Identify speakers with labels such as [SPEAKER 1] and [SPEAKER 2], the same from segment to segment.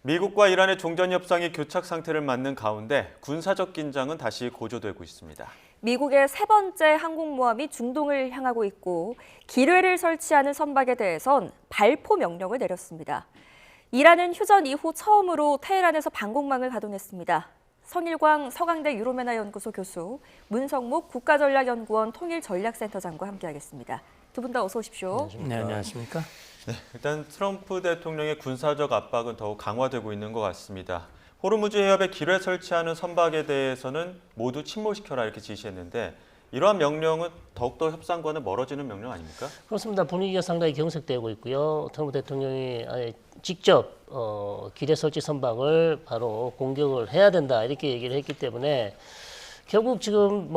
[SPEAKER 1] 미국과 이란의 종전 협상이 교착 상태를 맞는 가운데 군사적 긴장은 다시 고조되고 있습니다.
[SPEAKER 2] 미국의 세 번째 항공모함이 중동을 향하고 있고 기뢰를 설치하는 선박에 대해선 발포 명령을 내렸습니다. 이란은 휴전 이후 처음으로 테헤란에서 방공망을 가동했습니다. 성일광 서강대 유로메나 연구소 교수, 문성묵 국가전략연구원 통일전략센터장과 함께하겠습니다. 두 분 다 어서 오십시오.
[SPEAKER 3] 네, 안녕하십니까?
[SPEAKER 1] 네, 일단 트럼프 대통령의 군사적 압박은 더욱 강화되고 있는 것 같습니다. 호르무즈 해협에 기뢰 설치하는 선박에 대해서는 모두 침몰시켜라 이렇게 지시했는데 이러한 명령은 더욱더 협상과는 멀어지는 명령 아닙니까?
[SPEAKER 3] 그렇습니다. 분위기가 상당히 경색되고 있고요. 트럼프 대통령이 아예 직접 기뢰 설치 선박을 바로 공격을 해야 된다 이렇게 얘기를 했기 때문에 결국 지금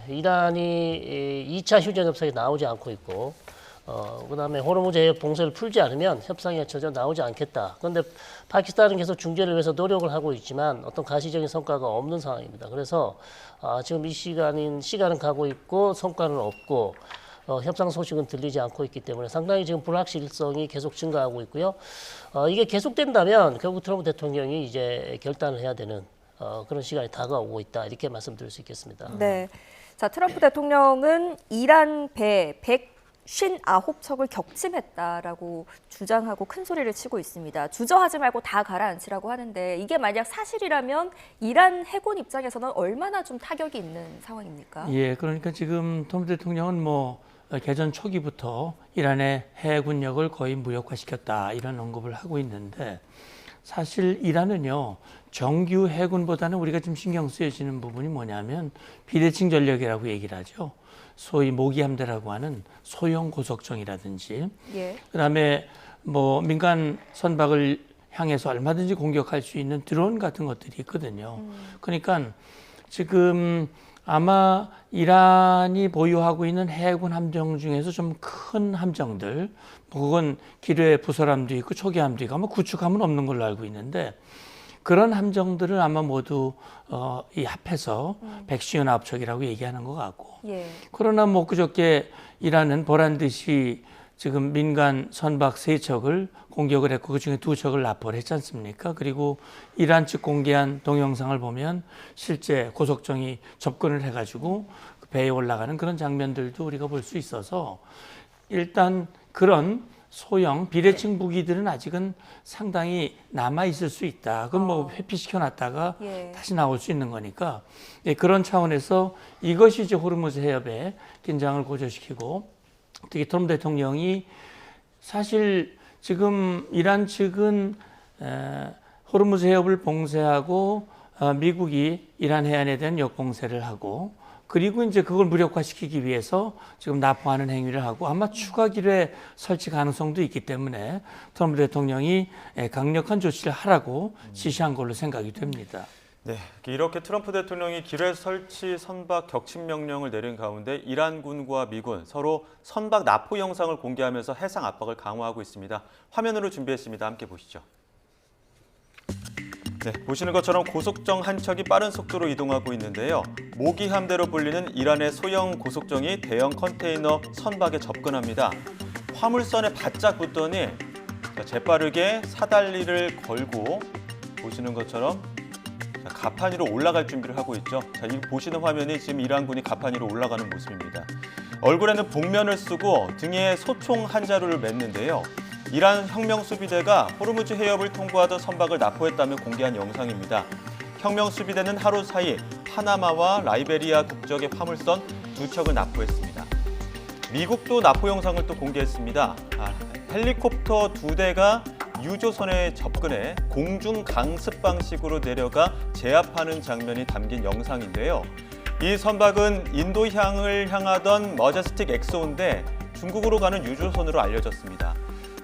[SPEAKER 3] 이란이 2차 휴전 협상에 나오지 않고 있고 그다음에 호르무즈 해협 봉쇄를 풀지 않으면 협상에 전혀 나오지 않겠다. 그런데 파키스탄은 계속 중재를 위해서 노력을 하고 있지만 어떤 가시적인 성과가 없는 상황입니다. 그래서 지금 이 시간은 가고 있고 성과는 없고 협상 소식은 들리지 않고 있기 때문에 상당히 지금 불확실성이 계속 증가하고 있고요. 이게 계속된다면 결국 트럼프 대통령이 이제 결단을 해야 되는 그런 시간이 다가오고 있다 이렇게 말씀드릴 수 있겠습니다.
[SPEAKER 2] 네, 자 트럼프 대통령은 이란 배 159척을 격침했다라고 주장하고 큰 소리를 치고 있습니다. 주저하지 말고 다 가라앉히라고 하는데 이게 만약 사실이라면 이란 해군 입장에서는 얼마나 좀 타격이 있는 상황입니까?
[SPEAKER 4] 예, 그러니까 지금 트럼프 대통령은 개전 초기부터 이란의 해군력을 거의 무력화시켰다 이런 언급을 하고 있는데 사실 이란은요 정규 해군보다는 우리가 좀 신경 쓰여지는 부분이 뭐냐면 비대칭 전력이라고 얘기를 하죠. 소위 모기함대라고 하는 소형 고속정이라든지 그다음에 민간 선박을 향해서 얼마든지 공격할 수 있는 드론 같은 것들이 있거든요. 그러니까 지금 아마 이란이 보유하고 있는 해군 함정 중에서 좀 큰 함정들, 그건 기뢰 부설함도 있고 초기함도 있고 아마 구축함은 없는 걸로 알고 있는데 그런 함정들을 아마 모두 이 합해서 159척이라고 얘기하는 것 같고 그러나 그저께 이란은 보란 듯이 지금 민간 선박 3척을 공격을 했고 그중에 2척을 납포를 했지 않습니까? 그리고 이란 측 공개한 동영상을 보면 실제 고속정이 접근을 해가지고 배에 올라가는 그런 장면들도 우리가 볼 수 있어서 일단 그런 소형 비대칭 무기들은 아직은 상당히 남아 있을 수 있다. 그건 회피시켜 놨다가 다시 나올 수 있는 거니까 그런 차원에서 이것이 이제 호르무즈 해협의 긴장을 고조시키고 특히 트럼프 대통령이 사실 지금 이란 측은 호르무즈 해협을 봉쇄하고 미국이 이란 해안에 대한 역봉쇄를 하고 그리고 이제 그걸 무력화시키기 위해서 지금 납포하는 행위를 하고 아마 추가 기뢰 설치 가능성도 있기 때문에 트럼프 대통령이 강력한 조치를 하라고 지시한 걸로 생각이 됩니다.
[SPEAKER 1] 네, 이렇게 트럼프 대통령이 기뢰 설치 선박 격침 명령을 내린 가운데 이란군과 미군 서로 선박 납포 영상을 공개하면서 해상 압박을 강화하고 있습니다. 화면으로 준비했습니다. 함께 보시죠. 네, 보시는 것처럼 고속정 한 척이 빠른 속도로 이동하고 있는데요. 모기함대로 불리는 이란의 소형 고속정이 대형 컨테이너 선박에 접근합니다. 화물선에 바짝 붙더니 재빠르게 사다리를 걸고 보시는 것처럼 가판 위로 올라갈 준비를 하고 있죠. 자, 이 보시는 화면이 지금 이란군이 가판 위로 올라가는 모습입니다. 얼굴에는 복면을 쓰고 등에 소총 한 자루를 맸는데요. 이란 혁명수비대가 호르무즈 해협을 통과하던 선박을 납포했다며 공개한 영상입니다. 혁명수비대는 하루 사이 파나마와 라이베리아 국적의 화물선 2척을 납포했습니다. 미국도 납포 영상을 또 공개했습니다. 헬리콥터 2대가 유조선에 접근해 공중 강습 방식으로 내려가 제압하는 장면이 담긴 영상인데요. 이 선박은 인도향을 향하던 머제스틱 엑소인데 중국으로 가는 유조선으로 알려졌습니다.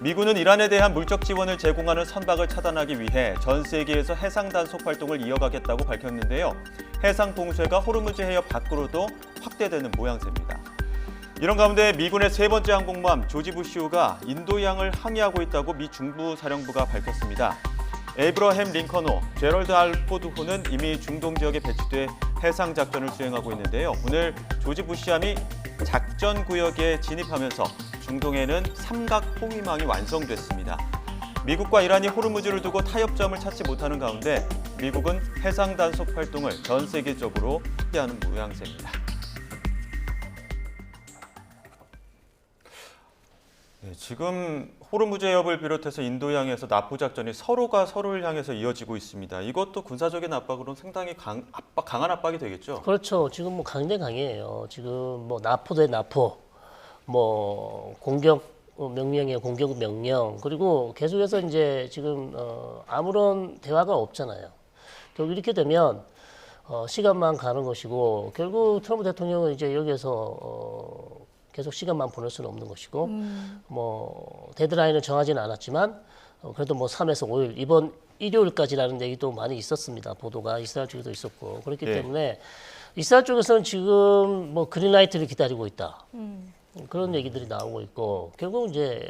[SPEAKER 1] 미군은 이란에 대한 물적 지원을 제공하는 선박을 차단하기 위해 전 세계에서 해상 단속 활동을 이어가겠다고 밝혔는데요. 해상 봉쇄가 호르무즈 해협 밖으로도 확대되는 모양새입니다. 이런 가운데 미군의 세 번째 항공모함 조지 부시호가 인도양을 항해하고 있다고 미 중부사령부가 밝혔습니다. 에이브러햄 링컨호, 제럴드 알 포드호는 이미 중동 지역에 배치돼 해상 작전을 수행하고 있는데요. 오늘 조지 부시함이 작전 구역에 진입하면서 중동에는 삼각 포위망이 완성됐습니다. 미국과 이란이 호르무즈를 두고 타협점을 찾지 못하는 가운데 미국은 해상 단속 활동을 전 세계적으로 확대하는 모양새입니다. 네, 지금 호르무즈 해협을 비롯해서 인도양에서 납부 작전이 서로가 서로를 향해서 이어지고 있습니다. 이것도 군사적인 압박으로는 상당히 강한 압박이 되겠죠?
[SPEAKER 3] 그렇죠. 지금 뭐 강해요. 지금 뭐 나포 대 나포, 뭐 공격 명령에 공격 명령, 그리고 계속해서 이제 지금 아무런 대화가 없잖아요. 결국 이렇게 되면 시간만 가는 것이고, 결국 트럼프 대통령은 이제 여기에서 계속 시간만 보낼 수는 없는 것이고, 뭐 데드라인을 정하지는 않았지만 그래도 뭐 3에서 5일, 이번 일요일까지라는 얘기도 많이 있었습니다. 보도가 이스라엘 쪽에도 있었고, 그렇기 때문에 이스라엘 쪽에서는 지금 뭐 그린라이트를 기다리고 있다. 그런 얘기들이 나오고 있고, 결국 이제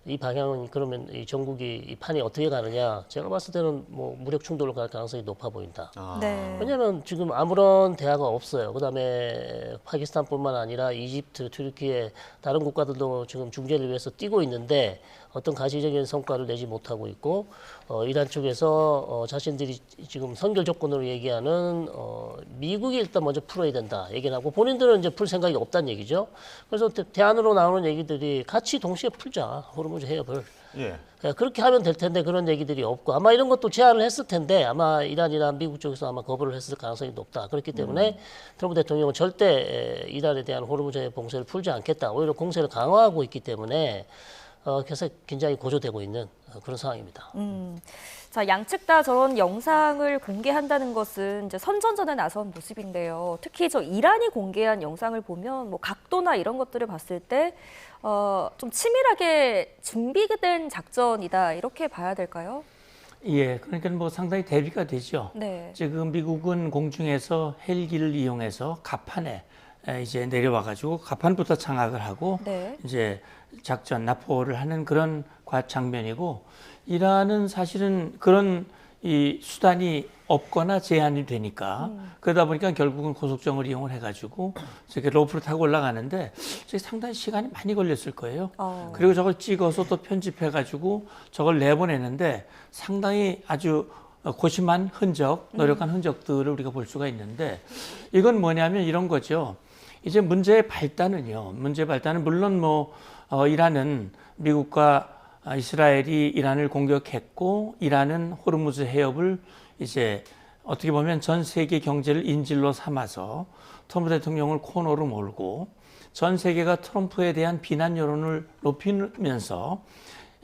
[SPEAKER 3] 이 방향은 그러면 이 전국이 이 판이 어떻게 가느냐, 제가 봤을 때는 뭐 무력 충돌로 갈 가능성이 높아 보인다.
[SPEAKER 2] 네.
[SPEAKER 3] 왜냐하면 지금 아무런 대화가 없어요. 그다음에 파키스탄뿐만 아니라 이집트, 튀르키예 다른 국가들도 지금 중재를 위해서 뛰고 있는데 어떤 가시적인 성과를 내지 못하고 있고, 이란 쪽에서 자신들이 지금 선결 조건으로 얘기하는 미국이 일단 먼저 풀어야 된다 얘기를 하고, 본인들은 이제 풀 생각이 없다는 얘기죠. 그래서 대안으로 나오는 얘기들이 같이 동시에 풀자, 호르무즈 해협을.
[SPEAKER 1] 예.
[SPEAKER 3] 그렇게 하면 될 텐데 그런 얘기들이 없고, 아마 이런 것도 제안을 했을 텐데 아마 이란이나 미국 쪽에서 아마 거부를 했을 가능성이 높다. 그렇기 때문에 트럼프 대통령은 절대 이란에 대한 호르무즈 해협 봉쇄를 풀지 않겠다. 오히려 공세를 강화하고 있기 때문에 계속 긴장이 고조되고 있는 그런 상황입니다.
[SPEAKER 2] 자, 양측 다 저런 영상을 공개한다는 것은 이제 선전전에 나선 모습인데요. 특히 저 이란이 공개한 영상을 보면 뭐 각도나 이런 것들을 봤을 때 좀 치밀하게 준비된 작전이다, 이렇게 봐야 될까요?
[SPEAKER 4] 예, 그러니까 뭐 상당히 대비가 되죠.
[SPEAKER 2] 네.
[SPEAKER 4] 지금 미국은 공중에서 헬기를 이용해서 갑판에 이제 내려와 가지고 갑판부터 장악을 하고
[SPEAKER 2] 네.
[SPEAKER 4] 이제 작전 납포를 하는 그런 장면이고, 이란은 사실은 그런 이 수단이 없거나 제한이 되니까 그러다 보니까 결국은 고속정을 이용을 해가지고 저렇게 로프를 타고 올라가는데 저게 상당히 시간이 많이 걸렸을 거예요. 그리고 저걸 찍어서 또 편집해가지고 저걸 내보내는데 상당히 아주 고심한 흔적, 노력한 흔적들을 우리가 볼 수가 있는데, 이건 뭐냐면 이런 거죠. 이제 문제의 발단은 물론 뭐 이란은 미국과 이스라엘이 이란을 공격했고, 이란은 호르무즈 해협을 이제 어떻게 보면 전 세계 경제를 인질로 삼아서 트럼프 대통령을 코너로 몰고 전 세계가 트럼프에 대한 비난 여론을 높이면서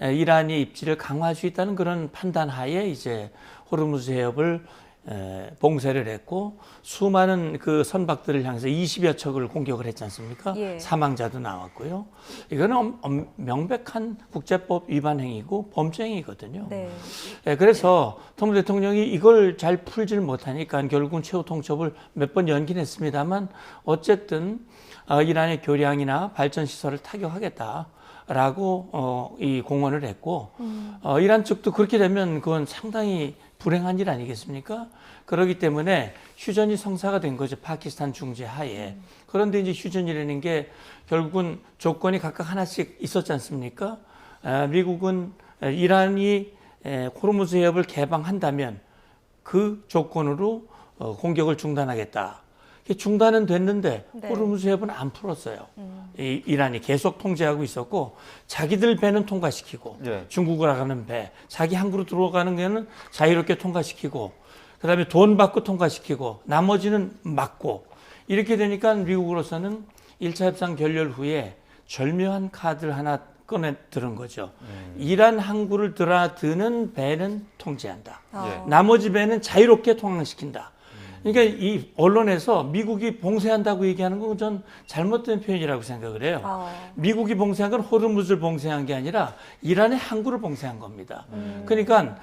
[SPEAKER 4] 이란의 입지를 강화할 수 있다는 그런 판단하에 이제 호르무즈 해협을 봉쇄를 했고, 수많은 그 선박들을 향해서 20여 척을 공격을 했지 않습니까?
[SPEAKER 2] 예.
[SPEAKER 4] 사망자도 나왔고요. 이거는 명백한 국제법 위반 행위고 범죄 행위거든요.
[SPEAKER 2] 네.
[SPEAKER 4] 그래서 트럼프 대통령이 이걸 잘 풀지를 못하니까 결국은 최후 통첩을 몇 번 연기는 했습니다만, 어쨌든 이란의 교량이나 발전 시설을 타격하겠다라고 이 공언을 했고, 이란 측도 그렇게 되면 그건 상당히 불행한 일 아니겠습니까? 그렇기 때문에 휴전이 성사가 된 거죠. 파키스탄 중재 하에. 그런데 이제 휴전이라는 게 결국은 조건이 각각 하나씩 있었지 않습니까? 미국은 이란이 호르무즈 해협을 개방한다면 그 조건으로 공격을 중단하겠다. 중단은 됐는데
[SPEAKER 2] 네.
[SPEAKER 4] 호르무즈 해협은 안 풀었어요. 이란이 계속 통제하고 있었고, 자기들 배는 통과시키고,
[SPEAKER 1] 네.
[SPEAKER 4] 중국으로 가는 배, 자기 항구로 들어가는 배는 자유롭게 통과시키고, 그다음에 돈 받고 통과시키고, 나머지는 막고, 이렇게 되니까 미국으로서는 1차 협상 결렬 후에 절묘한 카드를 하나 꺼내 들은 거죠. 이란 항구를 드나드는 배는 통제한다.
[SPEAKER 1] 예.
[SPEAKER 4] 나머지 배는 자유롭게 통항시킨다. 그러니까 이 언론에서 미국이 봉쇄한다고 얘기하는 건 전 잘못된 표현이라고 생각을 해요. 미국이 봉쇄한 건 호르무즈를 봉쇄한 게 아니라 이란의 항구를 봉쇄한 겁니다. 그러니까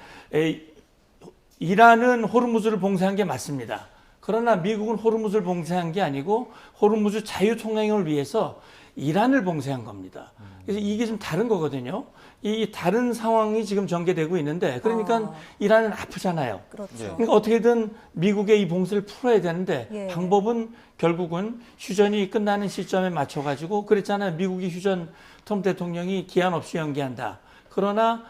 [SPEAKER 4] 이란은 호르무즈를 봉쇄한 게 맞습니다. 그러나 미국은 호르무즈를 봉쇄한 게 아니고 호르무즈 자유 통행을 위해서 이란을 봉쇄한 겁니다. 그래서 이게 좀 다른 거거든요. 이 다른 상황이 지금 전개되고 있는데, 그러니까 이란은 아프잖아요.
[SPEAKER 2] 그렇죠.
[SPEAKER 4] 그러니까 어떻게든 미국의 이 봉쇄를 풀어야 되는데,
[SPEAKER 2] 예.
[SPEAKER 4] 방법은 결국은 휴전이 끝나는 시점에 맞춰가지고 그랬잖아요. 미국이 휴전 트럼프 대통령이 기한 없이 연기한다. 그러나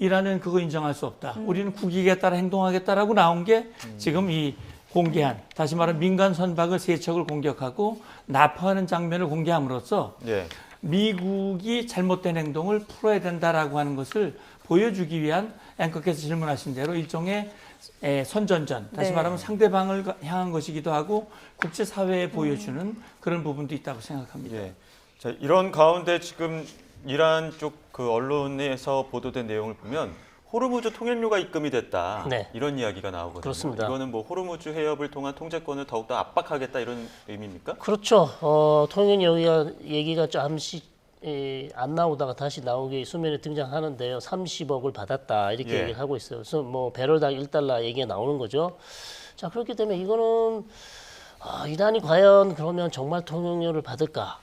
[SPEAKER 4] 이란은 그거 인정할 수 없다. 우리는 국익에 따라 행동하겠다라고 나온 게 지금 이 공개한, 다시 말하면 민간 선박을 세 척을 공격하고 납포하는 장면을 공개함으로써
[SPEAKER 1] 예.
[SPEAKER 4] 미국이 잘못된 행동을 풀어야 된다라고 하는 것을 보여주기 위한 앵커께서 질문하신 대로 일종의 선전전, 다시
[SPEAKER 2] 네.
[SPEAKER 4] 말하면 상대방을 향한 것이기도 하고 국제사회에 보여주는 그런 부분도 있다고 생각합니다.
[SPEAKER 1] 예. 자, 이런 가운데 지금 이란 쪽 그 언론에서 보도된 내용을 보면 호르무즈 통행료가 입금이 됐다.
[SPEAKER 3] 네.
[SPEAKER 1] 이런 이야기가 나오거든요.
[SPEAKER 3] 그렇습니다.
[SPEAKER 1] 이거는 뭐 호르무즈 해협을 통한 통제권을 더욱더 압박하겠다 이런 의미입니까?
[SPEAKER 3] 그렇죠. 통행 얘기가 잠시 안 나오다가 다시 나오게 수면에 등장하는데요. 30억을 받았다 이렇게
[SPEAKER 1] 예.
[SPEAKER 3] 얘기를 하고 있어요. 그래서 뭐 배럴당 1달러 얘기가 나오는 거죠. 자, 그렇기 때문에 이거는 이란이 과연 그러면 정말 통행료를 받을까?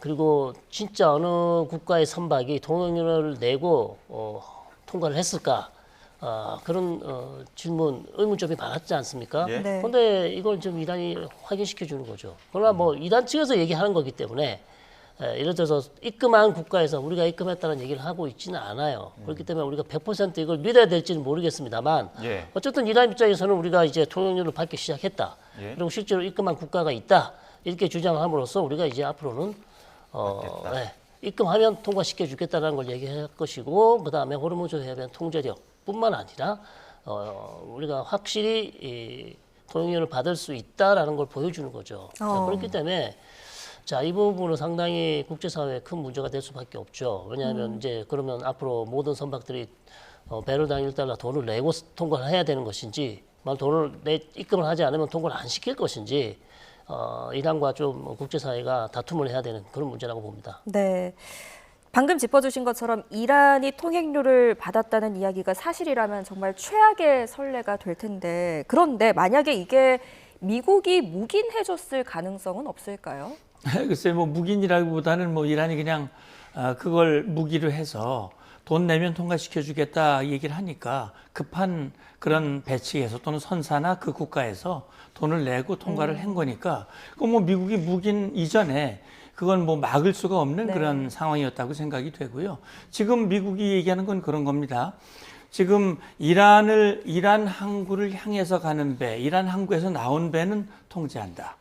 [SPEAKER 3] 그리고 진짜 어느 국가의 선박이 통행료를 내고 통과를 했을까? 그런 질문, 의문점이 많았지 않습니까?
[SPEAKER 1] 예.
[SPEAKER 2] 네.
[SPEAKER 3] 그런데 이걸 좀 이란이 확인시켜 주는 거죠. 그러나 뭐 이란 측에서 얘기하는 거기 때문에 예를 들어서 입금한 국가에서 우리가 입금했다는 얘기를 하고 있지는 않아요. 그렇기 때문에 우리가 100% 이걸 믿어야 될지는 모르겠습니다만
[SPEAKER 1] 예.
[SPEAKER 3] 어쨌든 이란 입장에서는 우리가 이제 통행료를 받기 시작했다.
[SPEAKER 1] 예.
[SPEAKER 3] 그리고 실제로 입금한 국가가 있다. 이렇게 주장함으로써 우리가 이제 앞으로는 입금하면 통과시켜 주겠다는 걸 얘기할 것이고 그다음에 호르무즈 해변 통제력뿐만 아니라 우리가 확실히 이 통행료를 받을 수 있다라는 걸 보여주는 거죠. 자, 그렇기 때문에 자, 이 부분은 상당히 국제사회에 큰 문제가 될 수밖에 없죠. 왜냐하면 이제 그러면 앞으로 모든 선박들이 배럴당 1달러 돈을 내고 통과를 해야 되는 것인지, 돈을 입금을 하지 않으면 통과를 안 시킬 것인지, 이란과 좀 국제사회가 다툼을 해야 되는 그런 문제라고 봅니다.
[SPEAKER 2] 네. 방금 짚어주신 것처럼 이란이 통행료를 받았다는 이야기가 사실이라면 정말 최악의 선례가 될 텐데 그런데 만약에 이게 미국이 묵인해줬을 가능성은 없을까요?
[SPEAKER 4] 글쎄 뭐 묵인이라기보다는 뭐 이란이 그냥 그걸 무기로 해서 돈 내면 통과시켜 주겠다 얘기를 하니까 급한 그런 배치에서 또는 선사나 그 국가에서 돈을 내고 통과를 한 거니까 그 뭐 미국이 묵인 이전에 그건 뭐 막을 수가 없는
[SPEAKER 2] 네.
[SPEAKER 4] 그런 상황이었다고 생각이 되고요. 지금 미국이 얘기하는 건 그런 겁니다. 지금 이란 항구를 향해서 가는 배, 이란 항구에서 나온 배는 통제한다.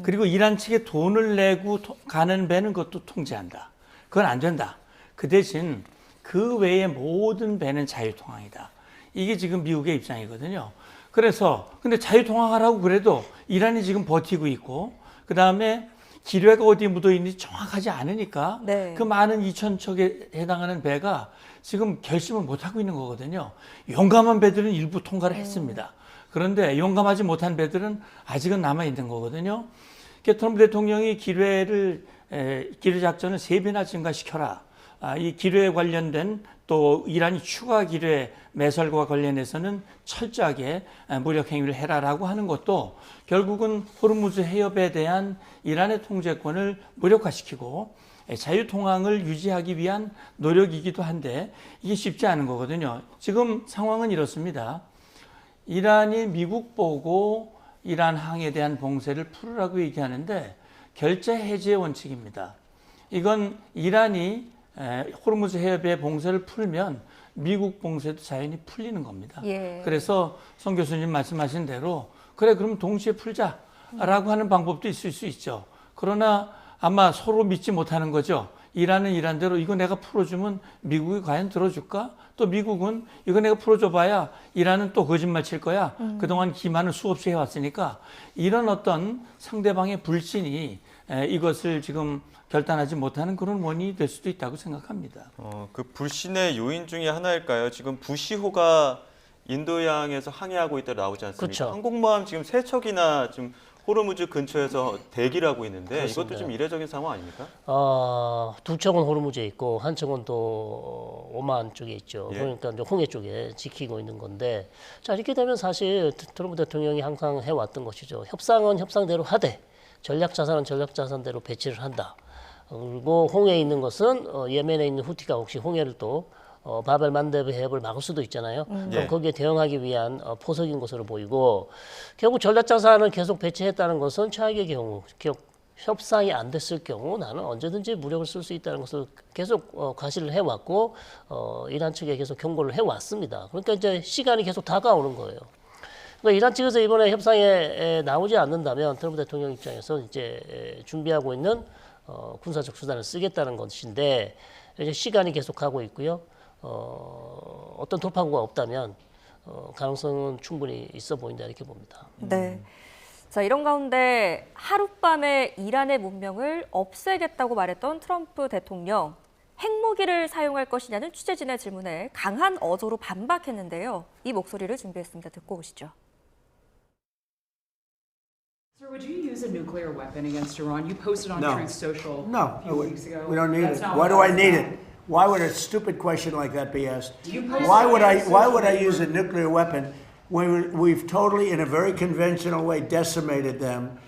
[SPEAKER 4] 그리고 이란 측에 돈을 내고 가는 배는 그것도 통제한다. 그건 안 된다. 그 대신 그 외의 모든 배는 자유통항이다. 이게 지금 미국의 입장이거든요. 그래서 근데 자유통항하라고 그래도 이란이 지금 버티고 있고 그다음에 기뢰가 어디에 묻어 있는지 정확하지 않으니까
[SPEAKER 2] 네.
[SPEAKER 4] 그 많은 2,000척에 해당하는 배가 지금 결심을 못 하고 있는 거거든요. 용감한 배들은 일부 통과를 했습니다. 그런데 용감하지 못한 배들은 아직은 남아 있는 거거든요. 트럼프 대통령이 기뢰 작전을 3배나 증가시켜라. 이 기뢰에 관련된 또 이란이 추가 기뢰 매설과 관련해서는 철저하게 무력 행위를 해라라고 하는 것도 결국은 호르무즈 해협에 대한 이란의 통제권을 무력화시키고 자유통항을 유지하기 위한 노력이기도 한데 이게 쉽지 않은 거거든요. 지금 상황은 이렇습니다. 이란이 미국 보고 이란 항에 대한 봉쇄를 풀으라고 얘기하는데 결제 해지의 원칙입니다. 이건 이란이 호르무즈 해협의 봉쇄를 풀면 미국 봉쇄도 자연히 풀리는 겁니다.
[SPEAKER 2] 예.
[SPEAKER 4] 그래서 송 교수님 말씀하신 대로 그래 그럼 동시에 풀자라고 하는 방법도 있을 수 있죠. 그러나 아마 서로 믿지 못하는 거죠. 이란은 이란대로 이거 내가 풀어주면 미국이 과연 들어줄까? 또 미국은 이거 내가 풀어줘봐야 이란은 또 거짓말 칠 거야. 그동안 기만을 수없이 해왔으니까 이런 어떤 상대방의 불신이 이것을 지금 결단하지 못하는 그런 원인이 될 수도 있다고 생각합니다.
[SPEAKER 1] 그 불신의 요인 중에 하나일까요? 지금 부시호가 인도양에서 항해하고 있다 나오지 않습니까?
[SPEAKER 3] 그렇죠.
[SPEAKER 1] 항공모함 지금 3척이나 지금 호르무즈 근처에서 대기를 하고 있는데
[SPEAKER 3] 그렇습니다.
[SPEAKER 1] 이것도 좀 이례적인 상황 아닙니까?
[SPEAKER 3] 두 척은 호르무즈에 있고 한 척은 또 오만 쪽에 있죠.
[SPEAKER 1] 예.
[SPEAKER 3] 그러니까 이제 홍해 쪽에 지키고 있는 건데, 자 이렇게 되면 사실 트럼프 대통령이 항상 해왔던 것이죠. 협상은 협상대로 하되 전략 자산은 전략 자산대로 배치를 한다. 그리고 홍해에 있는 것은 예멘에 있는 후티가 혹시 홍해를 또 바벨 만데브 해협을 막을 수도 있잖아요. 그럼
[SPEAKER 1] 예.
[SPEAKER 3] 거기에 대응하기 위한 포석인 것으로 보이고 결국 전략 자산을 계속 배치했다는 것은 최악의 경우 협상이 안 됐을 경우 나는 언제든지 무력을 쓸 수 있다는 것을 계속 과시를 해왔고 이란 측에 계속 경고를 해왔습니다. 그러니까 이제 시간이 계속 다가오는 거예요. 그러니까 이란 측에서 이번에 협상에 나오지 않는다면 트럼프 대통령 입장에서 이제 준비하고 있는 군사적 수단을 쓰겠다는 것인데 이제 시간이 계속 가고 있고요. 어떤 돌파구가 없다면 가능성은 충분히 있어 보인다 이렇게 봅니다.
[SPEAKER 2] 네. 자, 이런 가운데 하룻밤에 이란의 문명을 없애겠다고 말했던 트럼프 대통령. 핵무기를 사용할 것이냐는 취재진의 질문에 강한 어조로 반박했는데요. 이 목소리를 준비했습니다. 듣고 오시죠.
[SPEAKER 5] Sir, would you use a nuclear weapon against Iran? You posted on
[SPEAKER 6] No.
[SPEAKER 5] Truth Social
[SPEAKER 6] No,
[SPEAKER 5] a few weeks ago.
[SPEAKER 6] we don't need
[SPEAKER 5] That's
[SPEAKER 6] it.
[SPEAKER 5] not
[SPEAKER 6] Why do
[SPEAKER 5] what
[SPEAKER 6] I
[SPEAKER 5] was
[SPEAKER 6] need
[SPEAKER 5] said.
[SPEAKER 6] it? Why would a stupid question like that be asked?
[SPEAKER 5] You posted
[SPEAKER 6] Why would
[SPEAKER 5] on
[SPEAKER 6] I? Why would I
[SPEAKER 5] social
[SPEAKER 6] use a nuclear weapon when we've totally, in a very conventional way, decimated them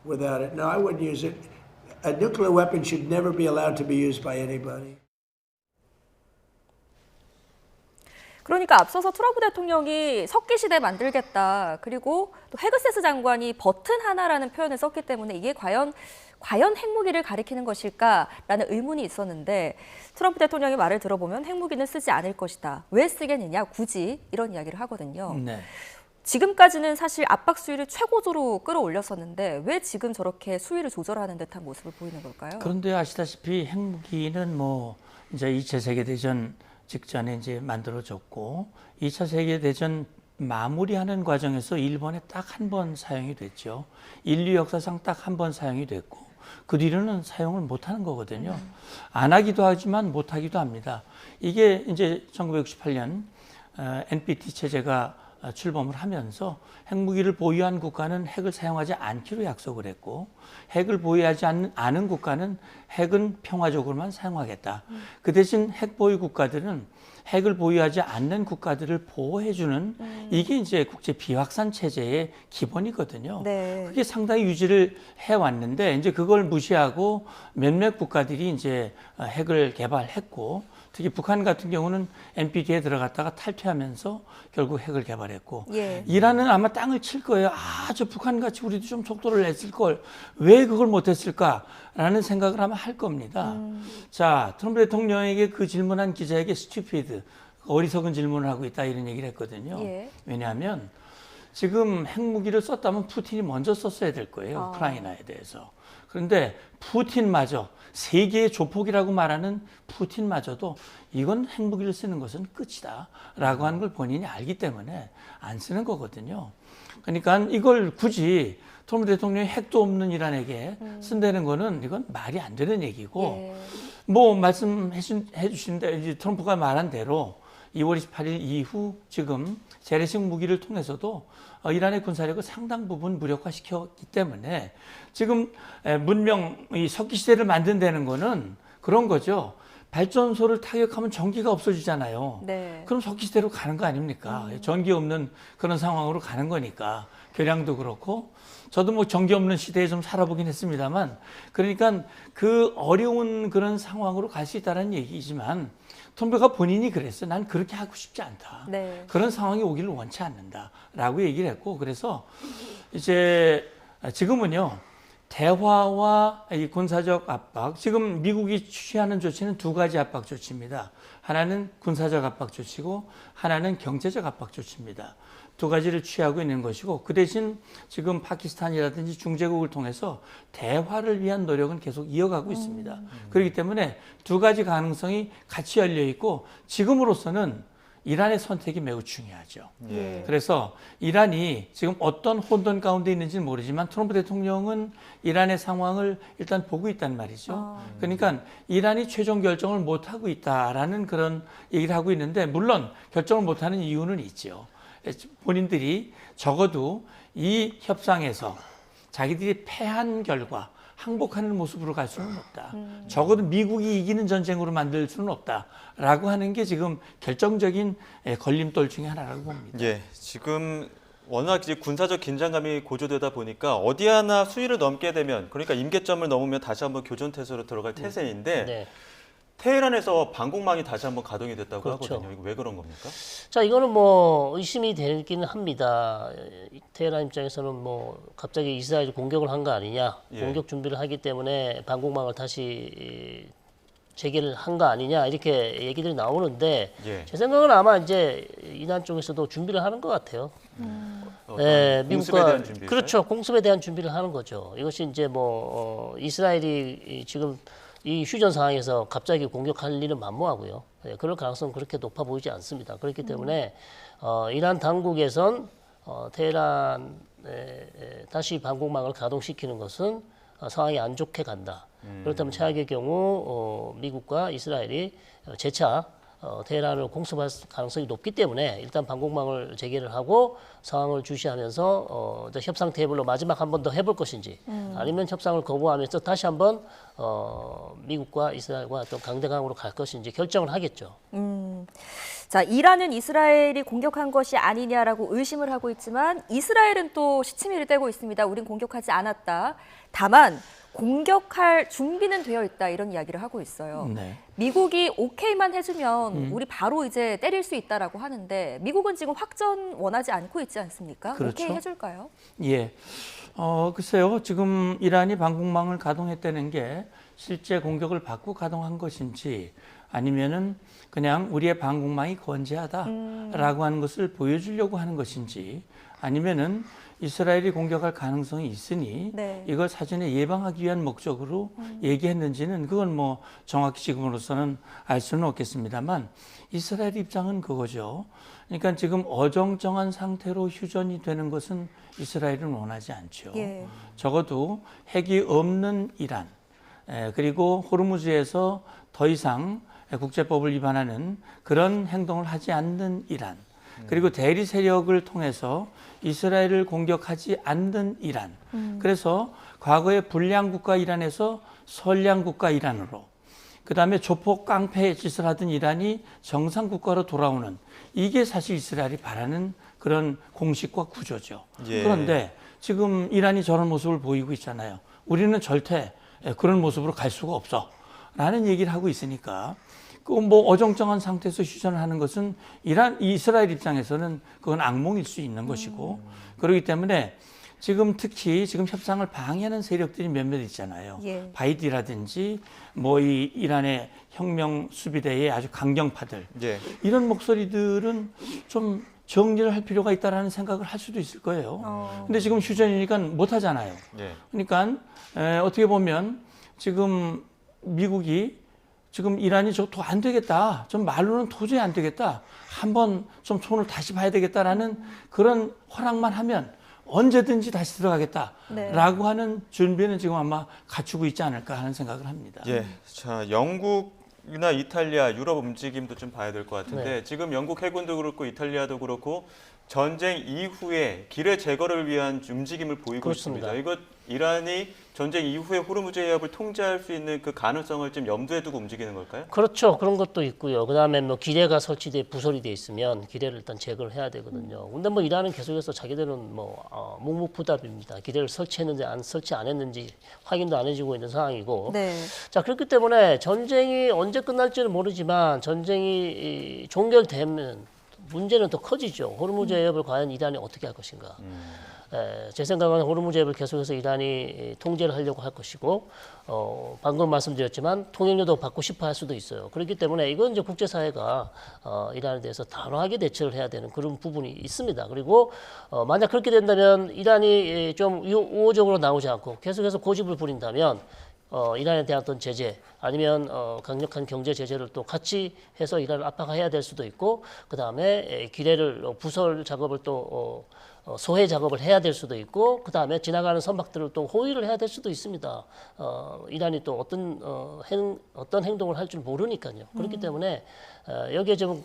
[SPEAKER 6] without it? No, I wouldn't use it. A nuclear weapon should never be allowed to be used by anybody.
[SPEAKER 2] 그러니까 앞서서 트럼프 대통령이 석기 시대 만들겠다. 그리고 또 헤그세스 장관이 버튼 하나라는 표현을 썼기 때문에 이게 과연 핵무기를 가리키는 것일까라는 의문이 있었는데 트럼프 대통령의 말을 들어보면 핵무기는 쓰지 않을 것이다. 왜 쓰겠느냐? 굳이 이런 이야기를 하거든요.
[SPEAKER 4] 네.
[SPEAKER 2] 지금까지는 사실 압박 수위를 최고조로 끌어올렸었는데 왜 지금 저렇게 수위를 조절하는 듯한 모습을 보이는 걸까요?
[SPEAKER 4] 그런데 아시다시피 핵무기는 뭐 이제 2차 세계대전 직전에 이제 만들어졌고 2차 세계대전 마무리하는 과정에서 일본에 딱 한 번 사용이 됐죠. 인류 역사상 딱 한 번 사용이 됐고 그 뒤로는 사용을 못 하는 거거든요. 안 하기도 하지만 못 하기도 합니다. 이게 이제 1968년 NPT 체제가 출범을 하면서 핵무기를 보유한 국가는 핵을 사용하지 않기로 약속을 했고 핵을 보유하지 않은 국가는 핵은 평화적으로만 사용하겠다. 그 대신 핵 보유 국가들은 핵을 보유하지 않는 국가들을 보호해주는 이게 이제 국제 비확산 체제의 기본이거든요.
[SPEAKER 2] 네.
[SPEAKER 4] 그게 상당히 유지를 해왔는데 이제 그걸 무시하고 몇몇 국가들이 이제 핵을 개발했고 특히 북한 같은 경우는 NPT에 들어갔다가 탈퇴하면서 결국 핵을 개발했고
[SPEAKER 2] 예.
[SPEAKER 4] 이란은 아마 땅을 칠 거예요. 저 북한같이 우리도 좀 속도를 냈을 걸 왜 그걸 못했을까라는 생각을 아마 할 겁니다. 자, 트럼프 대통령에게 그 질문한 기자에게 stupid, 어리석은 질문을 하고 있다 이런 얘기를 했거든요.
[SPEAKER 2] 예.
[SPEAKER 4] 왜냐하면 지금 핵무기를 썼다면 푸틴이 먼저 썼어야 될 거예요. 우크라이나에 대해서. 그런데 푸틴마저 세계의 조폭이라고 말하는 푸틴마저도 이건 핵무기를 쓰는 것은 끝이다 라고 하는 걸 본인이 알기 때문에 안 쓰는 거거든요. 그러니까 이걸 굳이 트럼프 대통령이 핵도 없는 이란에게 쓴다는 거는 이건 말이 안 되는 얘기고
[SPEAKER 2] 예.
[SPEAKER 4] 뭐 말씀해 주시는데 이제 트럼프가 말한 대로 2월 28일 이후 지금 재래식 무기를 통해서도 이란의 군사력을 상당 부분 무력화시켰기 때문에 지금 문명, 이 석기 시대를 만든다는 거는 그런 거죠. 발전소를 타격하면 전기가 없어지잖아요.
[SPEAKER 2] 네.
[SPEAKER 4] 그럼 석기 시대로 가는 거 아닙니까? 전기 없는 그런 상황으로 가는 거니까. 교량도 그렇고. 저도 뭐 전기 없는 시대에 좀 살아보긴 했습니다만 그러니까 그 어려운 그런 상황으로 갈 수 있다는 얘기지만 트럼프가 본인이 그랬어요. 난 그렇게 하고 싶지 않다.
[SPEAKER 2] 네.
[SPEAKER 4] 그런 상황이 오기를 원치 않는다라고 얘기를 했고 그래서 이제 지금은요. 대화와 이 군사적 압박, 지금 미국이 취하는 조치는 두 가지 압박 조치입니다. 하나는 군사적 압박 조치고 하나는 경제적 압박 조치입니다. 두 가지를 취하고 있는 것이고 그 대신 지금 파키스탄이라든지 중재국을 통해서 대화를 위한 노력은 계속 이어가고 있습니다. 그렇기 때문에 두 가지 가능성이 같이 열려 있고 지금으로서는 이란의 선택이 매우 중요하죠.
[SPEAKER 1] 예.
[SPEAKER 4] 그래서 이란이 지금 어떤 혼돈 가운데 있는지는 모르지만 트럼프 대통령은 이란의 상황을 일단 보고 있단 말이죠. 그러니까 이란이 최종 결정을 못하고 있다라는 그런 얘기를 하고 있는데 물론 결정을 못하는 이유는 있죠. 본인들이 적어도 이 협상에서 자기들이 패한 결과 항복하는 모습으로 갈 수는 없다. 적어도 미국이 이기는 전쟁으로 만들 수는 없다라고 하는 게 지금 결정적인 걸림돌 중에 하나라고 봅니다.
[SPEAKER 1] 예, 지금 워낙 이제 군사적 긴장감이 고조되다 보니까 어디 하나 수위를 넘게 되면 그러니까 임계점을 넘으면 다시 한번 교전 태세로 들어갈 태세인데
[SPEAKER 3] 네.
[SPEAKER 1] 테헤란에서 방공망이 다시 한번 가동이 됐다고
[SPEAKER 3] 그렇죠.
[SPEAKER 1] 하거든요. 이거 왜 그런 겁니까?
[SPEAKER 3] 자, 이거는 뭐 의심이 되기는 합니다. 테헤란 입장에서는 뭐 갑자기 이스라엘이 공격을 한 거 아니냐,
[SPEAKER 1] 예.
[SPEAKER 3] 공격 준비를 하기 때문에 방공망을 다시 재개를 한 거 아니냐 이렇게 얘기들이 나오는데
[SPEAKER 1] 예.
[SPEAKER 3] 제 생각은 아마 이제 이란 쪽에서도 준비를 하는 것 같아요.
[SPEAKER 1] 어떤 공습에 대한 준비.
[SPEAKER 3] 그렇죠. 공습에 대한 준비를 하는 거죠. 이것이 이제 뭐 이스라엘이 지금 이 휴전 상황에서 갑자기 공격할 일은 만무하고요. 예, 그럴 가능성은 그렇게 높아 보이지 않습니다. 그렇기 때문에 이란 당국에선 테헤란에 다시 방공망을 가동시키는 것은 상황이 안 좋게 간다. 그렇다면 최악의 경우 미국과 이스라엘이 재차 테헤란을 공습할 가능성이 높기 때문에 일단 방공망을 재개를 하고 상황을 주시하면서 이제 협상 테이블로 마지막 한 번 더 해볼 것인지 아니면 협상을 거부하면서 다시 한번 미국과 이스라엘과 어떤 강대강으로 갈 것인지 결정을 하겠죠.
[SPEAKER 2] 자, 이란은 이스라엘이 공격한 것이 아니냐라고 의심을 하고 있지만 이스라엘은 또 시치미를 떼고 있습니다. 우린 공격하지 않았다. 다만 공격할 준비는 되어 있다 이런 이야기를 하고 있어요.
[SPEAKER 4] 네.
[SPEAKER 2] 미국이 오케이만 해주면 우리 바로 이제 때릴 수 있다라고 하는데 미국은 지금 확전 원하지 않고 있지 않습니까?
[SPEAKER 4] 그렇죠.
[SPEAKER 2] 오케이 해줄까요?
[SPEAKER 4] 예. 글쎄요. 지금 이란이 방공망을 가동했다는 게 실제 공격을 받고 가동한 것인지 아니면은 그냥 우리의 방공망이 건재하다라고 하는 것을 보여주려고 하는 것인지 아니면은 이스라엘이 공격할 가능성이 있으니
[SPEAKER 2] 네.
[SPEAKER 4] 이걸 사전에 예방하기 위한 목적으로 얘기했는지는 그건 뭐 정확히 지금으로서는 알 수는 없겠습니다만 이스라엘 입장은 그거죠. 그러니까 지금 어정쩡한 상태로 휴전이 되는 것은 이스라엘은 원하지 않죠.
[SPEAKER 2] 예.
[SPEAKER 4] 적어도 핵이 없는 이란 그리고 호르무즈에서 더 이상 국제법을 위반하는 그런 행동을 하지 않는 이란 그리고 대리 세력을 통해서 이스라엘을 공격하지 않는 이란. 그래서 과거에 불량 국가 이란에서 선량 국가 이란으로 그다음에 조폭 깡패 짓을 하던 이란이 정상 국가로 돌아오는 이게 사실 이스라엘이 바라는 그런 공식과 구조죠.
[SPEAKER 1] 예.
[SPEAKER 4] 그런데 지금 이란이 저런 모습을 보이고 있잖아요. 우리는 절대 그런 모습으로 갈 수가 없어. 라는 얘기를 하고 있으니까 그 뭐 어정쩡한 상태에서 휴전을 하는 것은 이스라엘 입장에서는 그건 악몽일 수 있는 것이고 그렇기 때문에 지금 특히 지금 협상을 방해하는 세력들이 몇몇 있잖아요.
[SPEAKER 2] 예.
[SPEAKER 4] 바이디라든지 뭐 이 이란의 혁명 수비대의 아주 강경파들
[SPEAKER 1] 예.
[SPEAKER 4] 이런 목소리들은 좀 정리를 할 필요가 있다라는 생각을 할 수도 있을 거예요. 근데 지금 휴전이니까 못 하잖아요.
[SPEAKER 1] 예.
[SPEAKER 4] 그러니까 어떻게 보면 지금 미국이 지금 이란이 저 도 안 되겠다. 좀 말로는 도저히 안 되겠다. 한번 좀 손을 다시 봐야 되겠다라는 그런 허락만 하면 언제든지 다시 들어가겠다라고
[SPEAKER 2] 네.
[SPEAKER 4] 하는 준비는 지금 아마 갖추고 있지 않을까 하는 생각을 합니다.
[SPEAKER 1] 예. 자, 영국이나 이탈리아, 유럽 움직임도 좀 봐야 될 것 같은데
[SPEAKER 3] 네.
[SPEAKER 1] 지금 영국 해군도 그렇고 이탈리아도 그렇고 전쟁 이후에 기뢰 제거를 위한 움직임을 보이고
[SPEAKER 3] 그렇습니다.
[SPEAKER 1] 있습니다. 이거 이란이 전쟁 이후에 호르무즈 해협을 통제할 수 있는 그 가능성을 좀 염두에 두고 움직이는 걸까요?
[SPEAKER 3] 그렇죠. 그런 것도 있고요. 그다음에 뭐 기뢰가 설치돼 부설이 돼 있으면 기뢰를 일단 제거를 해야 되거든요. 근데 뭐 이란은 계속해서 자기들은 뭐 묵묵부답입니다. 기뢰를 설치했는지 설치 안 했는지 확인도 안 해지고 있는 상황이고.
[SPEAKER 2] 네.
[SPEAKER 3] 자, 그렇기 때문에 전쟁이 언제 끝날지는 모르지만 전쟁이 종결되면 문제는 더 커지죠. 호르무즈 해협을 과연 이란이 어떻게 할 것인가. 제 생각은 호르무즈 해협을 계속해서 이란이 통제를 하려고 할 것이고, 방금 말씀드렸지만 통행료도 받고 싶어 할 수도 있어요. 그렇기 때문에 이건 이제 국제사회가 이란에 대해서 단호하게 대처를 해야 되는 그런 부분이 있습니다. 그리고 만약 그렇게 된다면 이란이 좀 우호적으로 나오지 않고 계속해서 고집을 부린다면 이란에 대한 어떤 제재 아니면 강력한 경제 제재를 또 같이 해서 이란을 압박해야 될 수도 있고 그 다음에 기뢰를 부설 작업을 또 소해 작업을 해야 될 수도 있고 그 다음에 지나가는 선박들을 또 호위를 해야 될 수도 있습니다. 이란이 또 어떤 행동을 할 줄 모르니까요. 그렇기 때문에 여기에 지금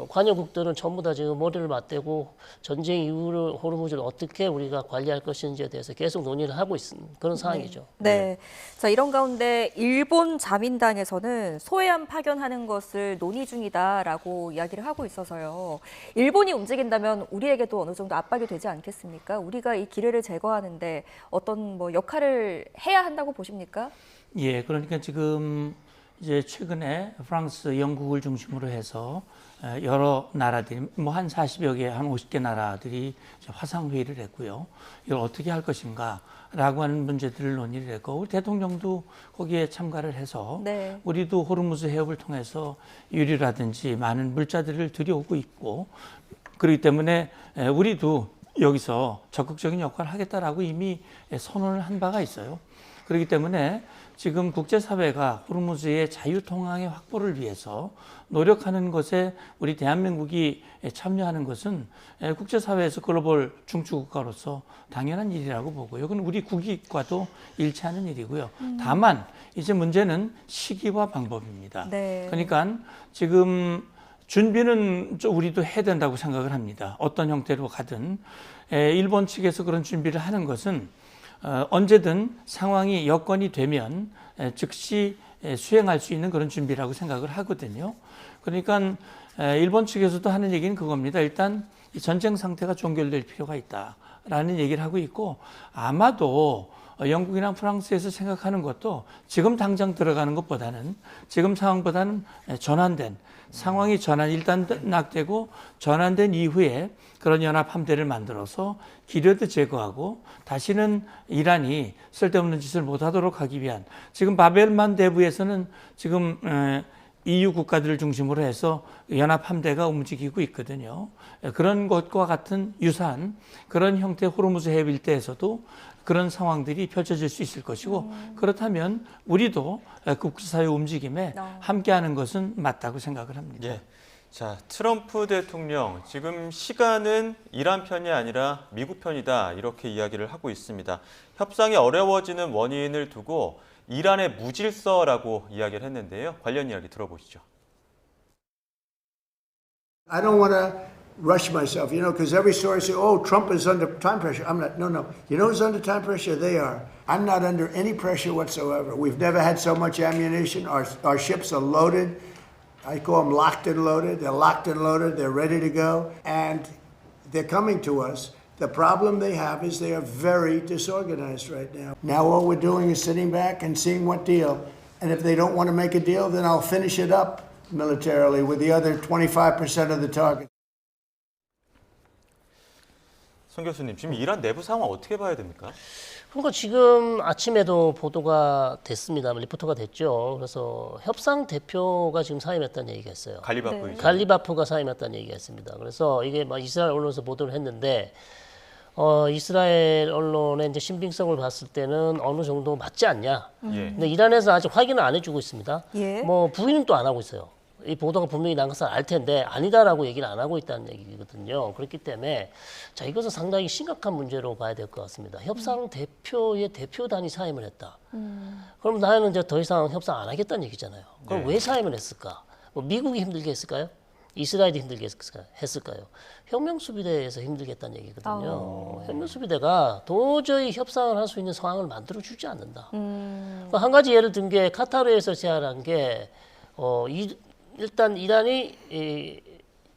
[SPEAKER 3] 관여국들은 전부 다 지금 머리를 맞대고 전쟁 이후를 호르무즈를 어떻게 우리가 관리할 것인지에 대해서 계속 논의를 하고 있는 그런 상황이죠.
[SPEAKER 2] 네. 자, 이런 가운데 일본 자민당에서는 소해안 파견하는 것을 논의 중이다라고 이야기를 하고 있어서요. 일본이 움직인다면 우리에게도 어느 정도 압박이 되지 않겠습니까? 우리가 이 기뢰를 제거하는데 어떤 뭐 역할을 해야 한다고 보십니까?
[SPEAKER 4] 예, 그러니까 지금 이제 최근에 프랑스, 영국을 중심으로 해서 여러 나라들이 뭐 한 40여 개, 한 50개 나라들이 화상 회의를 했고요. 이걸 어떻게 할 것인가라고 하는 문제들을 논의를 했고, 우리 대통령도 거기에 참가를 해서
[SPEAKER 2] 네.
[SPEAKER 4] 우리도 호르무즈 해협을 통해서 유류라든지 많은 물자들을 들여오고 있고, 그렇기 때문에 우리도 여기서 적극적인 역할을 하겠다라고 이미 선언을 한 바가 있어요. 그렇기 때문에 지금 국제사회가 호르무즈의 자유통항의 확보를 위해서 노력하는 것에 우리 대한민국이 참여하는 것은 국제사회에서 글로벌 중추국가로서 당연한 일이라고 보고요. 이건 우리 국익과도 일치하는 일이고요. 다만 이제 문제는 시기와 방법입니다.
[SPEAKER 2] 네.
[SPEAKER 4] 그러니까 지금 준비는 우리도 해야 된다고 생각을 합니다. 어떤 형태로 가든 일본 측에서 그런 준비를 하는 것은 언제든 상황이 여건이 되면 즉시 수행할 수 있는 그런 준비라고 생각을 하거든요. 그러니까 일본 측에서도 하는 얘기는 그겁니다. 일단 전쟁 상태가 종결될 필요가 있다라는 얘기를 하고 있고, 아마도 영국이나 프랑스에서 생각하는 것도 지금 당장 들어가는 것보다는, 지금 상황보다는 전환된 상황이 일단 낙되고 전환된 이후에 그런 연합 함대를 만들어서 기뢰도 제거하고 다시는 이란이 쓸데없는 짓을 못하도록 하기 위한, 지금 바벨만 대부에서는 지금 EU 국가들을 중심으로 해서 연합 함대가 움직이고 있거든요. 그런 것과 같은 유사한 그런 형태의 호르무즈 해협 일대에서도 그런 상황들이 펼쳐질 수 있을 것이고, 그렇다면 우리도 국제사회 움직임에 함께하는 것은 맞다고 생각을 합니다.
[SPEAKER 1] 예. 자, 트럼프 대통령 지금 시간은 이란 편이 아니라 미국 편이다 이렇게 이야기를 하고 있습니다. 협상이 어려워지는 원인을 두고 이란의 무질서라고 이야기를 했는데요. 관련 이야기 들어보시죠.
[SPEAKER 6] I don't want to rush myself, because every story says, oh, Trump is under time pressure. I'm not, no. You know who's under time pressure? They are. I'm not under any pressure whatsoever. We've never had so much ammunition. Our ships are loaded. I call them locked and loaded. They're locked and loaded. They're ready to go. And they're coming to us. The problem they have is they are very disorganized right now. Now all we're doing is sitting back and seeing what deal. And if they don't want to make a deal, then I'll finish it up militarily with the other 25% of the target.
[SPEAKER 1] 송 교수님, 지금 이란 내부 상황 어떻게 봐야 됩니까?
[SPEAKER 3] 그러니까 지금 아침에도 보도가 됐습니다. 리포터가 됐죠. 그래서 협상 대표가 지금 사임했다는 얘기가 있어요.
[SPEAKER 1] 갈리바프.
[SPEAKER 2] 네.
[SPEAKER 3] 갈리바프가 사임했다는 얘기가 있습니다. 그래서 이게 막 이스라엘 언론에서 보도를 했는데, 이스라엘 언론의 이제 신빙성을 봤을 때는 어느 정도 맞지 않냐.
[SPEAKER 1] 예.
[SPEAKER 3] 근데 이란에서 아직 확인을 안 해주고 있습니다.
[SPEAKER 2] 예.
[SPEAKER 3] 뭐 부인은 또 안 하고 있어요. 이 보도가 분명히 난 것을 알 텐데 아니다라고 얘기를 안 하고 있다는 얘기거든요. 그렇기 때문에 자, 이것은 상당히 심각한 문제로 봐야 될 것 같습니다. 협상 대표의 대표단이 사임을 했다. 그럼 나는 이제 더 이상 협상 안 하겠다는 얘기잖아요. 그럼
[SPEAKER 1] 네.
[SPEAKER 3] 왜 사임을 했을까? 뭐 미국이 힘들게 했을까요? 이스라엘이 힘들게 했을까요? 혁명수비대에서 힘들겠다는 얘기거든요. 혁명수비대가 도저히 협상을 할 수 있는 상황을 만들어주지 않는다. 한 가지 예를 든 게 카타르에서 제안한 게 일단 이란이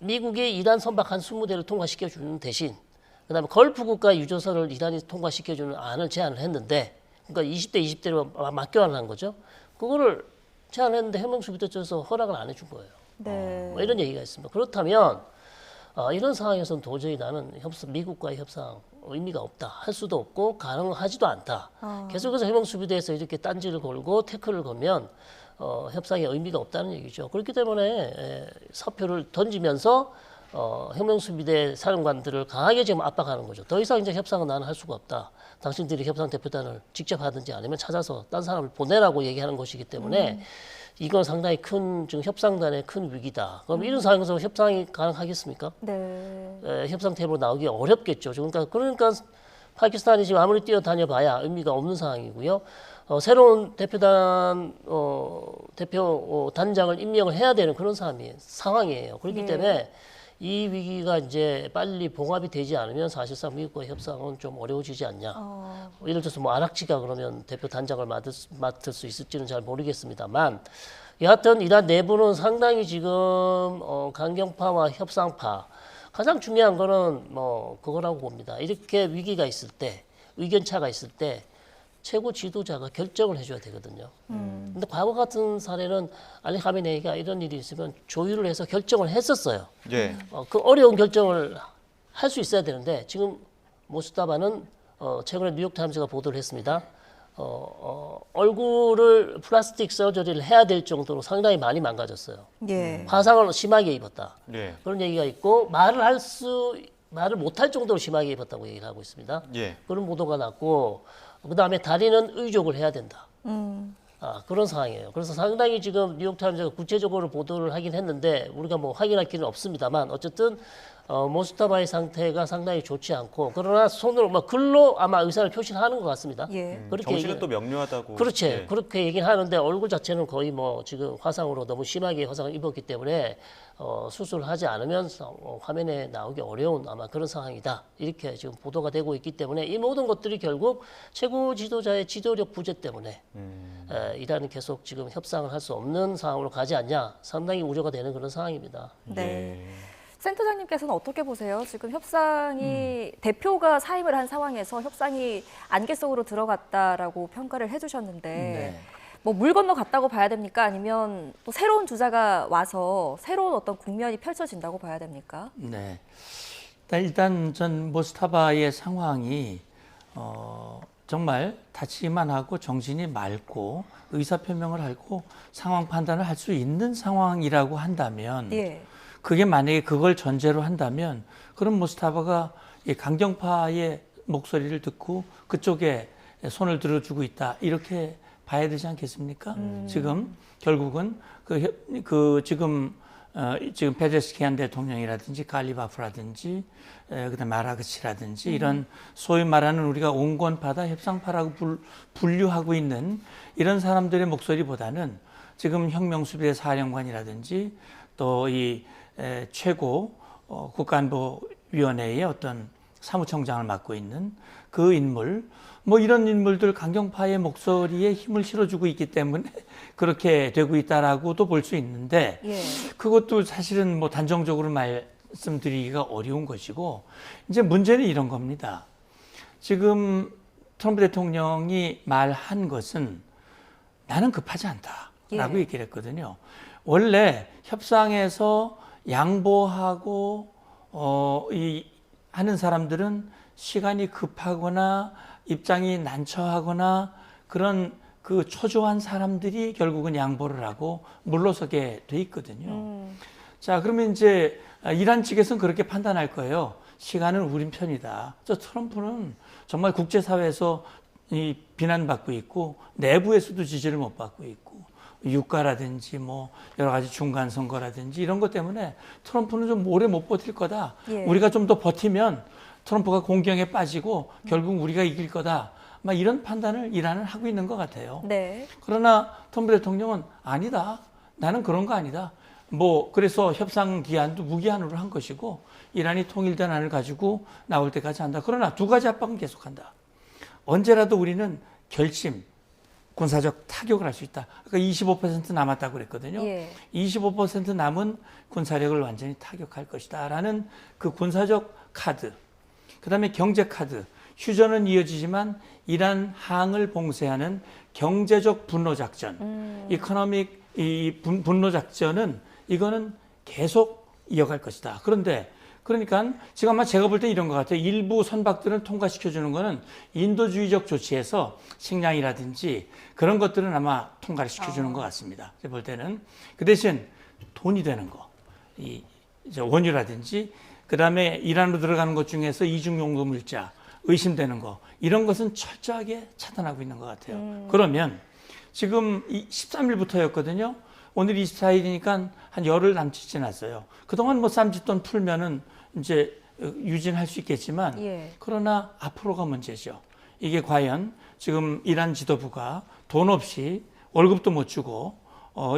[SPEAKER 3] 미국이 이란 선박 한 20대를 통과시켜주는 대신 그다음에 걸프 국가 유조선을 이란이 통과시켜주는 안을 제안을 했는데, 그러니까 20대로 맞교환을 한 거죠. 그거를 제안했는데 혁명수비대 쪽에서 허락을 안 해준 거예요.
[SPEAKER 2] 네.
[SPEAKER 3] 뭐 이런 얘기가 있습니다. 그렇다면 이런 상황에서는 도저히 나는 미국과의 협상 의미가 없다. 할 수도 없고 가능하지도 않다. 계속해서 혁명수비대에서 이렇게 딴지를 걸고 태클을 걸면 협상에 의미가 없다는 얘기죠. 그렇기 때문에 사표를 던지면서 혁명수비대 사령관들을 강하게 지금 압박하는 거죠. 더 이상 이제 협상은 나는 할 수가 없다. 당신들이 협상 대표단을 직접 하든지 아니면 찾아서 딴 사람을 보내라고 얘기하는 것이기 때문에 이건 상당히 큰 지금 협상단의 큰 위기다. 그럼 이런 상황에서 협상이 가능하겠습니까?
[SPEAKER 2] 네.
[SPEAKER 3] 협상 테이블로 나오기 어렵겠죠. 그러니까 파키스탄이 지금 아무리 뛰어다녀봐야 의미가 없는 상황이고요. 새로운 대표단 대표 단장을 임명을 해야 되는 그런 상황이에요. 그렇기 때문에 이 위기가 이제 빨리 봉합이 되지 않으면 사실상 미국과의 협상은 좀 어려워지지 않냐. 예를 들어서 뭐 아락치가 그러면 대표 단장을 맡을 수 있을지는 잘 모르겠습니다만, 여하튼 이란 내부는 상당히 지금 강경파와 협상파, 가장 중요한 거는 뭐 그거라고 봅니다. 이렇게 위기가 있을 때, 의견차가 있을 때 최고 지도자가 결정을 해줘야 되거든요. 근데 과거 같은 사례는 알리 카메네이가 이런 일이 있으면 조율을 해서 결정을 했었어요.
[SPEAKER 1] 예.
[SPEAKER 3] 그 어려운 결정을 할 수 있어야 되는데 지금 모스타바는 최근에 뉴욕타임스가 보도를 했습니다. 얼굴을 플라스틱 서저리를 해야 될 정도로 상당히 많이 망가졌어요.
[SPEAKER 2] 예.
[SPEAKER 3] 화상을 심하게 입었다.
[SPEAKER 1] 예.
[SPEAKER 3] 그런 얘기가 있고 말을 못할 정도로 심하게 입었다고 얘기를 하고 있습니다.
[SPEAKER 1] 예.
[SPEAKER 3] 그런 보도가 났고 그다음에 다리는 의족을 해야 된다. 그런 상황이에요. 그래서 상당히 지금 뉴욕타임즈가 구체적으로 보도를 하긴 했는데 우리가 뭐 확인할 길은 없습니다만 어쨌든 모스타바의 상태가 상당히 좋지 않고 그러나 손으로 글로 아마 의사를 표시하는 것 같습니다.
[SPEAKER 2] 예.
[SPEAKER 3] 그렇게
[SPEAKER 1] 정신은 또 명료하다고.
[SPEAKER 3] 그렇지.
[SPEAKER 1] 예.
[SPEAKER 3] 그렇게 얘기는 하는데 얼굴 자체는 거의 뭐 지금 화상으로 너무 심하게 화상을 입었기 때문에 수술을 하지 않으면 화면에 나오기 어려운 아마 그런 상황이다. 이렇게 지금 보도가 되고 있기 때문에 이 모든 것들이 결국 최고 지도자의 지도력 부재 때문에 이란이 계속 지금 협상을 할 수 없는 상황으로 가지 않냐. 상당히 우려가 되는 그런 상황입니다.
[SPEAKER 2] 네.
[SPEAKER 1] 예.
[SPEAKER 2] 센터장님께서는 어떻게 보세요? 지금 협상이 대표가 사임을 한 상황에서 협상이 안개 속으로 들어갔다라고 평가를 해주셨는데
[SPEAKER 4] 네.
[SPEAKER 2] 뭐 물 건너 갔다고 봐야 됩니까? 아니면 또 새로운 주자가 와서 새로운 어떤 국면이 펼쳐진다고 봐야 됩니까?
[SPEAKER 4] 네. 일단 전 모스타바의 상황이 정말 다치기만 하고 정신이 맑고 의사표명을 하고 상황 판단을 할 수 있는 상황이라고 한다면
[SPEAKER 2] 예.
[SPEAKER 4] 그게 만약에 그걸 전제로 한다면 그럼 모스타바가 이 강경파의 목소리를 듣고 그쪽에 손을 들어주고 있다 이렇게 봐야 되지 않겠습니까? 지금 결국은 지금 페제스키안 대통령이라든지 갈리바프라든지 그다음 마라그치라든지 이런 소위 말하는 우리가 온건파다 협상파라고 분류하고 있는 이런 사람들의 목소리보다는 지금 혁명수비대 사령관이라든지 또 이 최고 국가안보위원회의 어떤 사무총장을 맡고 있는 그 인물, 뭐 이런 인물들 강경파의 목소리에 힘을 실어주고 있기 때문에 그렇게 되고 있다라고도 볼 수 있는데
[SPEAKER 2] 예.
[SPEAKER 4] 그것도 사실은 뭐 단정적으로 말씀드리기가 어려운 것이고 이제 문제는 이런 겁니다. 지금 트럼프 대통령이 말한 것은 나는 급하지 않다라고
[SPEAKER 2] 예.
[SPEAKER 4] 얘기를 했거든요. 원래 협상에서 양보하고 하는 사람들은 시간이 급하거나 입장이 난처하거나 그런 그 초조한 사람들이 결국은 양보를 하고 물러서게 돼 있거든요. 자, 그러면 이제 이란 측에서는 그렇게 판단할 거예요. 시간은 우린 편이다. 저 트럼프는 정말 국제사회에서 비난받고 있고 내부에서도 지지를 못 받고 있고 유가라든지 뭐 여러 가지 중간 선거라든지 이런 것 때문에 트럼프는 좀 오래 못 버틸 거다.
[SPEAKER 2] 예.
[SPEAKER 4] 우리가 좀 더 버티면 트럼프가 공경에 빠지고 결국 우리가 이길 거다. 막 이런 판단을 이란은 하고 있는 것 같아요.
[SPEAKER 2] 네.
[SPEAKER 4] 그러나 트럼프 대통령은 아니다. 나는 그런 거 아니다. 뭐 그래서 협상 기한도 무기한으로 한 것이고 이란이 통일된 안을 가지고 나올 때까지 한다. 그러나 두 가지 압박은 계속한다. 언제라도 우리는 결심, 군사적 타격을 할 수 있다. 그러니까 25% 남았다고 그랬거든요.
[SPEAKER 2] 예.
[SPEAKER 4] 25% 남은 군사력을 완전히 타격할 것이다. 라는 그 군사적 카드, 그 다음에 경제 카드, 휴전은 이어지지만 이란 항을 봉쇄하는 경제적 분노 작전, 이코노믹 분노 작전은 이거는 계속 이어갈 것이다. 그러니까 지금 아마 제가 볼 때 이런 것 같아요. 일부 선박들은 통과시켜주는 거는 인도주의적 조치에서 식량이라든지 그런 것들은 아마 통과를 시켜주는 것 같습니다. 제가 볼 때는. 그 대신 돈이 되는 거, 원유라든지 그다음에 이란으로 들어가는 것 중에서 이중용도 물자, 의심되는 거 이런 것은 철저하게 차단하고 있는 것 같아요. 그러면 지금 13일부터였거든요. 오늘 24일이니까 한 열흘 남짓 지났어요. 그동안 뭐 쌈짓돈 풀면은 이제 유진할 수 있겠지만
[SPEAKER 2] 예.
[SPEAKER 4] 그러나 앞으로가 문제죠. 이게 과연 지금 이란 지도부가 돈 없이 월급도 못 주고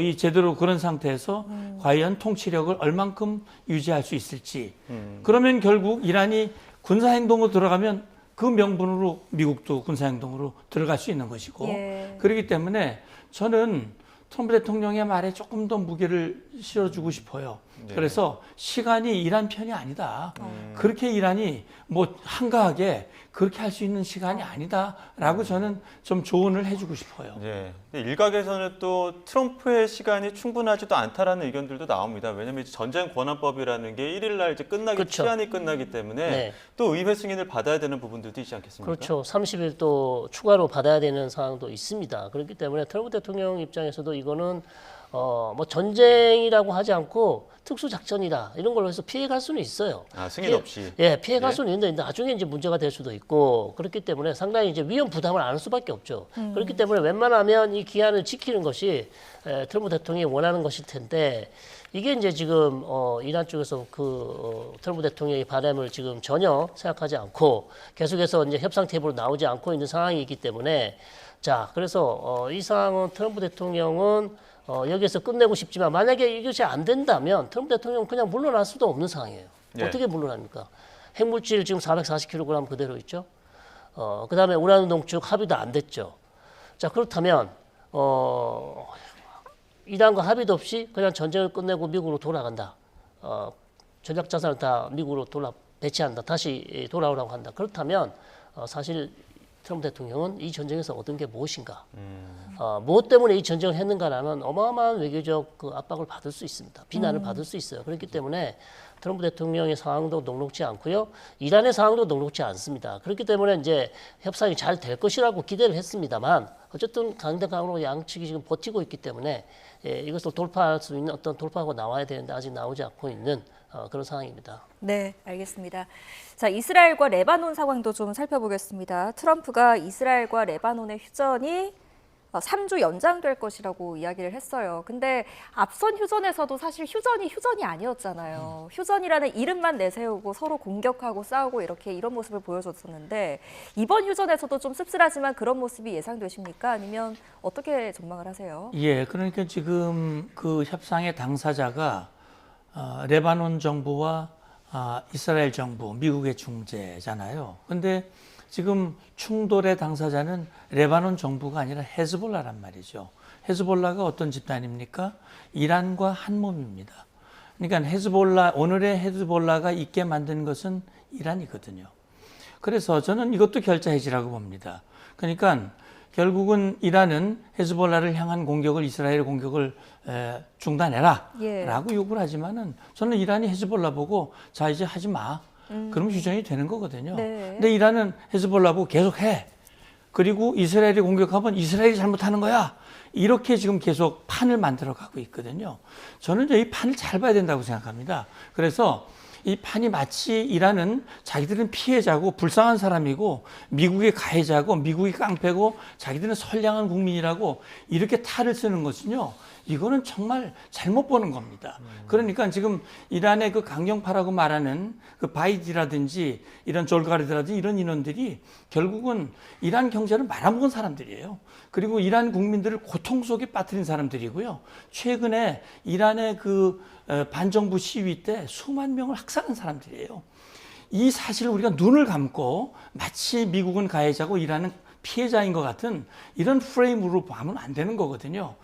[SPEAKER 4] 이 제대로 그런 상태에서 과연 통치력을 얼만큼 유지할 수 있을지. 그러면 결국 이란이 군사행동으로 들어가면 그 명분으로 미국도 군사행동으로 들어갈 수 있는 것이고
[SPEAKER 2] 예.
[SPEAKER 4] 그렇기 때문에 저는 트럼프 대통령의 말에 조금 더 무게를 실어주고 싶어요.
[SPEAKER 1] 네.
[SPEAKER 4] 그래서 시간이 이란 편이 아니다. 그렇게 이란이 뭐 한가하게 그렇게 할 수 있는 시간이 아니다라고 저는 좀 조언을 해주고 싶어요.
[SPEAKER 1] 네. 근데 일각에서는 또 트럼프의 시간이 충분하지도 않다라는 의견들도 나옵니다. 왜냐하면 이제 전쟁 권한법이라는 게 1일 날 이제
[SPEAKER 3] 그렇죠.
[SPEAKER 1] 시한이 끝나기 때문에
[SPEAKER 3] 네.
[SPEAKER 1] 또 의회 승인을 받아야 되는 부분들도 있지 않겠습니까?
[SPEAKER 3] 그렇죠. 30일 또 추가로 받아야 되는 상황도 있습니다. 그렇기 때문에 트럼프 대통령 입장에서도 이거는 뭐 전쟁이라고 하지 않고 특수작전이다 이런 걸로 해서 피해갈 수는 있어요.
[SPEAKER 1] 아, 승인 없이.
[SPEAKER 3] 피해갈
[SPEAKER 1] 네.
[SPEAKER 3] 수는 있는데 나중에 이제 문제가 될 수도 있고 그렇기 때문에 상당히 이제 위험 부담을 안을 수밖에 없죠. 그렇기 때문에 웬만하면 이 기한을 지키는 것이 트럼프 대통령이 원하는 것일 텐데 이게 이제 지금 이란 쪽에서 트럼프 대통령의 바람을 지금 전혀 생각하지 않고 계속해서 이제 협상 테이블로 나오지 않고 있는 상황이기 때문에 자 그래서 이 상황은 트럼프 대통령은 여기에서 끝내고 싶지만 만약에 이것이 안 된다면 트럼프 대통령은 그냥 물러날 수도 없는 상황이에요.
[SPEAKER 1] 네.
[SPEAKER 3] 어떻게 물러납니까? 핵물질 지금 440kg 그대로 있죠. 그다음에 우라늄 농축 합의도 안 됐죠. 자 그렇다면 이란과 합의도 없이 그냥 전쟁을 끝내고 미국으로 돌아간다. 전략 자산을 다 미국으로 배치한다. 다시 돌아오라고 한다. 그렇다면 사실 트럼프 대통령은 이 전쟁에서 얻은 게 무엇인가? 무엇 때문에 이 전쟁을 했는가라는 어마어마한 외교적 그 압박을 받을 수 있습니다. 비난을 받을 수 있어요. 그렇기 때문에 트럼프 대통령의 상황도 녹록지 않고요. 이란의 상황도 녹록지 않습니다. 그렇기 때문에 이제 협상이 잘 될 것이라고 기대를 했습니다만 어쨌든 강대강으로 양측이 지금 버티고 있기 때문에 이것을 돌파할 수 있는 어떤 돌파하고 나와야 되는데 아직 나오지 않고 있는 그런 상황입니다.
[SPEAKER 2] 네, 알겠습니다. 자, 이스라엘과 레바논 상황도 좀 살펴보겠습니다. 트럼프가 이스라엘과 레바논의 휴전이 3주 연장될 것이라고 이야기를 했어요. 근데 앞선 휴전에서도 사실 휴전이 아니었잖아요. 휴전이라는 이름만 내세우고 서로 공격하고 싸우고 이런 모습을 보여줬었는데 이번 휴전에서도 좀 씁쓸하지만 그런 모습이 예상되십니까? 아니면 어떻게 전망을 하세요?
[SPEAKER 4] 예, 그러니까 지금 그 협상의 당사자가 레바논 정부와 이스라엘 정부, 미국의 중재잖아요. 근데 지금 충돌의 당사자는 레바논 정부가 아니라 헤즈볼라란 말이죠. 헤즈볼라가 어떤 집단입니까? 이란과 한 몸입니다. 그러니까 오늘의 헤즈볼라가 있게 만든 것은 이란이거든요. 그래서 저는 이것도 결자 해지라고 봅니다. 그러니까 결국은 이란은 헤즈볼라를 향한 공격을 이스라엘 공격을 중단해라 라고 요구를 하지만은 저는 이란이 헤즈볼라 보고 자 이제 하지 마. 그러면 휴전이 되는 거거든요.
[SPEAKER 2] 네.
[SPEAKER 4] 근데 이란은 헤즈볼라 보고 계속 해. 그리고 이스라엘이 공격하면 이스라엘이 잘못하는 거야. 이렇게 지금 계속 판을 만들어 가고 있거든요. 저는 이 판을 잘 봐야 된다고 생각합니다. 그래서 이 판이 마치 이란은 자기들은 피해자고 불쌍한 사람이고 미국의 가해자고 미국이 깡패고 자기들은 선량한 국민이라고 이렇게 탈을 쓰는 것은요. 이거는 정말 잘못 보는 겁니다. 그러니까 지금 이란의 그 강경파라고 말하는 그 바이디라든지 이런 졸가리드라든지 이런 인원들이 결국은 이란 경제를 말아먹은 사람들이에요. 그리고 이란 국민들을 고통 속에 빠뜨린 사람들이고요. 최근에 이란의 그 반정부 시위 때 수만 명을 학살한 사람들이에요. 이 사실을 우리가 눈을 감고 마치 미국은 가해자고 이란은 피해자인 것 같은 이런 프레임으로 보면 안 되는 거거든요.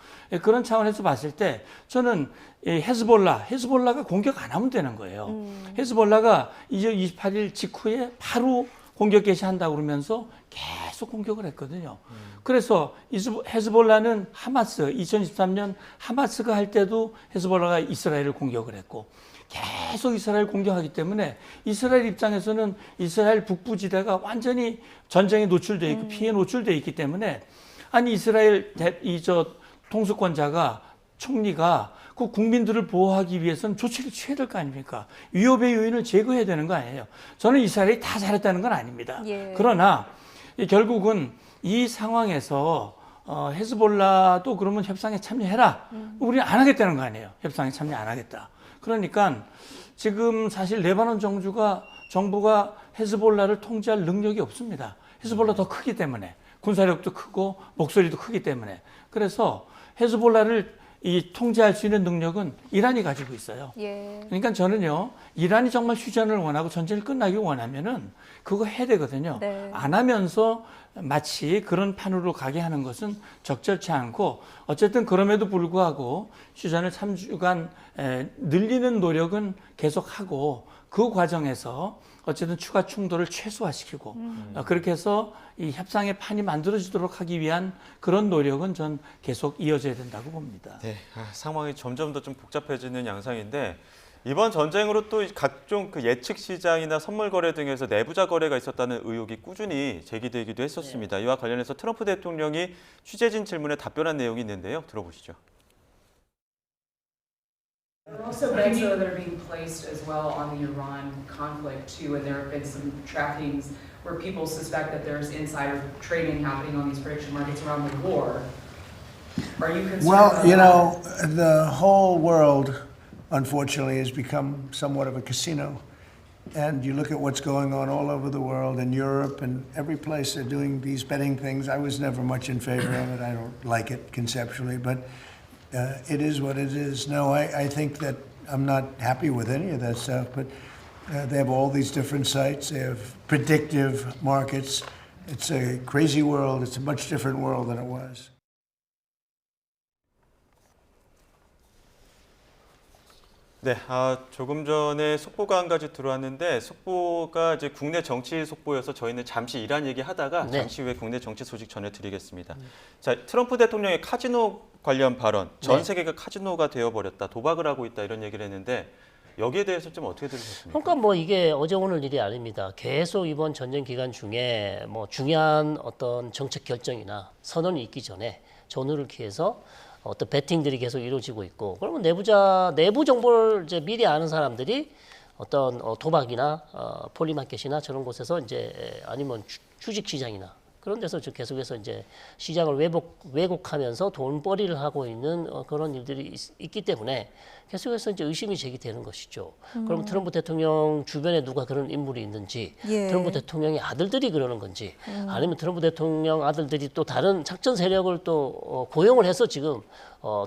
[SPEAKER 4] 그런 차원에서 봤을 때 저는 헤즈볼라가 공격 안 하면 되는 거예요. 헤즈볼라가 이제 28일 직후에 바로 공격 개시한다고 그러면서 계속 공격을 했거든요. 그래서 헤즈볼라는 하마스, 2023년 하마스가 할 때도 헤즈볼라가 이스라엘을 공격을 했고 계속 이스라엘 공격하기 때문에 이스라엘 입장에서는 이스라엘 북부지대가 완전히 전쟁에 노출되어 있고 피해에 노출되어 있기 때문에 아니 이스라엘 통수권자가 총리가 그 국민들을 보호하기 위해서는 조치를 취해야 될 거 아닙니까? 위협의 요인을 제거해야 되는 거 아니에요. 저는 이스라엘이 다 잘했다는 건 아닙니다.
[SPEAKER 2] 예.
[SPEAKER 4] 그러나 결국은 이 상황에서 헤즈볼라도 그러면 협상에 참여해라. 우리는 안 하겠다는 거 아니에요. 협상에 참여 안 하겠다. 그러니까 지금 사실 레바논 정부가 헤즈볼라를 통제할 능력이 없습니다. 헤즈볼라 더 크기 때문에 군사력도 크고 목소리도 크기 때문에 그래서 헤즈볼라를 이 통제할 수 있는 능력은 이란이 가지고 있어요.
[SPEAKER 2] 예.
[SPEAKER 4] 그러니까 저는요, 이란이 정말 휴전을 원하고 전쟁을 끝나기 원하면은 그거 해야 되거든요.
[SPEAKER 2] 네.
[SPEAKER 4] 안 하면서 마치 그런 판으로 가게 하는 것은 적절치 않고, 어쨌든 그럼에도 불구하고 휴전을 3주간 늘리는 노력은 계속하고, 그 과정에서 어쨌든 추가 충돌을 최소화시키고 그렇게 해서 이 협상의 판이 만들어지도록 하기 위한 그런 노력은 전 계속 이어져야 된다고 봅니다.
[SPEAKER 1] 네, 상황이 점점 더 좀 복잡해지는 양상인데 이번 전쟁으로 또 각종 그 예측 시장이나 선물 거래 등에서 내부자 거래가 있었다는 의혹이 꾸준히 제기되기도 했었습니다. 이와 관련해서 트럼프 대통령이 취재진 질문에 답변한 내용이 있는데요. 들어보시죠.
[SPEAKER 5] There are also bets that are being placed as well on the Iran conflict too, and there have been some trackings where people suspect that there's insider trading happening on these prediction markets around the war. Are you concerned
[SPEAKER 6] Well,
[SPEAKER 5] about
[SPEAKER 6] you
[SPEAKER 5] that?
[SPEAKER 6] know, the whole world, unfortunately, has become somewhat of a casino. And you look at what's going on all over the world, in Europe and every place they're doing these betting things. I was never much in favor of it. I don't like it conceptually, but it is what it is. No, I think that I'm not happy with any of that stuff, but they have all these different sites. They have predictive markets. It's a crazy world. It's a much different world than it was.
[SPEAKER 1] 네, 조금 전에 속보가 한 가지 들어왔는데 속보가 이제 국내 정치 속보여서 저희는 잠시 이란 얘기하다가
[SPEAKER 3] 네.
[SPEAKER 1] 잠시 후에 국내 정치 소식 전해드리겠습니다. 자, 트럼프 대통령의 카지노 관련 발언, 전
[SPEAKER 3] 네.
[SPEAKER 1] 세계가 카지노가 되어버렸다, 도박을 하고 있다 이런 얘기를 했는데 여기에 대해서 좀 어떻게 들으셨습니까?
[SPEAKER 3] 그러니까 뭐 이게 어제 오늘 일이 아닙니다. 계속 이번 전쟁 기간 중에 뭐 중요한 어떤 정책 결정이나 선언이 있기 전에 전후를 기해서 어떤 배팅들이 계속 이루어지고 있고, 그러면 내부 정보를 이제 미리 아는 사람들이 어떤 도박이나 폴리마켓이나 저런 곳에서 이제 아니면 주식 시장이나 그런 데서 계속해서 이제 시장을 왜곡하면서 돈벌이를 하고 있는 그런 일들이 있기 때문에 계속해서 이제 의심이 제기되는 것이죠. 그럼 트럼프 대통령 주변에 누가 그런 인물이 있는지,
[SPEAKER 2] 예.
[SPEAKER 3] 트럼프 대통령의 아들들이 그러는 건지, 아니면 트럼프 대통령 아들들이 또 다른 작전 세력을 또 고용을 해서 지금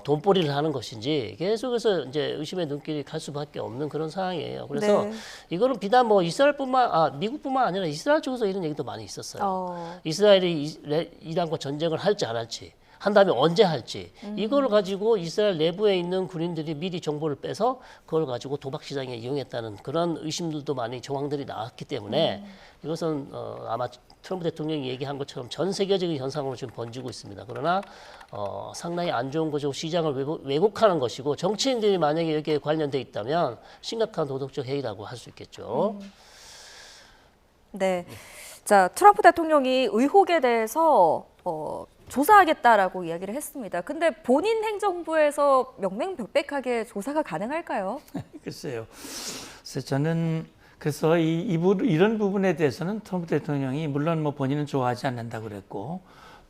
[SPEAKER 3] 돈벌이를 하는 것인지 계속해서 이제 의심의 눈길이 갈 수밖에 없는 그런 상황이에요. 그래서
[SPEAKER 2] 네.
[SPEAKER 3] 이거는 비단 뭐 미국뿐만 아니라 이스라엘 쪽에서 이런 얘기도 많이 있었어요. 이스라엘이 이란과 전쟁을 할지 안 할지, 한다면 언제 할지, 이걸 가지고 이스라엘 내부에 있는 군인들이 미리 정보를 빼서 그걸 가지고 도박 시장에 이용했다는 그런 의심들도 많이 정황들이 나왔기 때문에 이것은 아마 트럼프 대통령이 얘기한 것처럼 전 세계적인 현상으로 지금 번지고 있습니다. 그러나 상당히 안 좋은 거죠. 시장을 왜곡하는 것이고, 정치인들이 만약에 여기에 관련돼 있다면 심각한 도덕적 해이라고 할 수 있겠죠.
[SPEAKER 2] 네. 자, 트럼프 대통령이 의혹에 대해서 조사하겠다라고 이야기를 했습니다. 근데 본인 행정부에서 명명백백하게 조사가 가능할까요?
[SPEAKER 4] 글쎄요. 그래서 저는 이런 부분에 대해서는 트럼프 대통령이 물론 뭐 본인은 좋아하지 않는다고 그랬고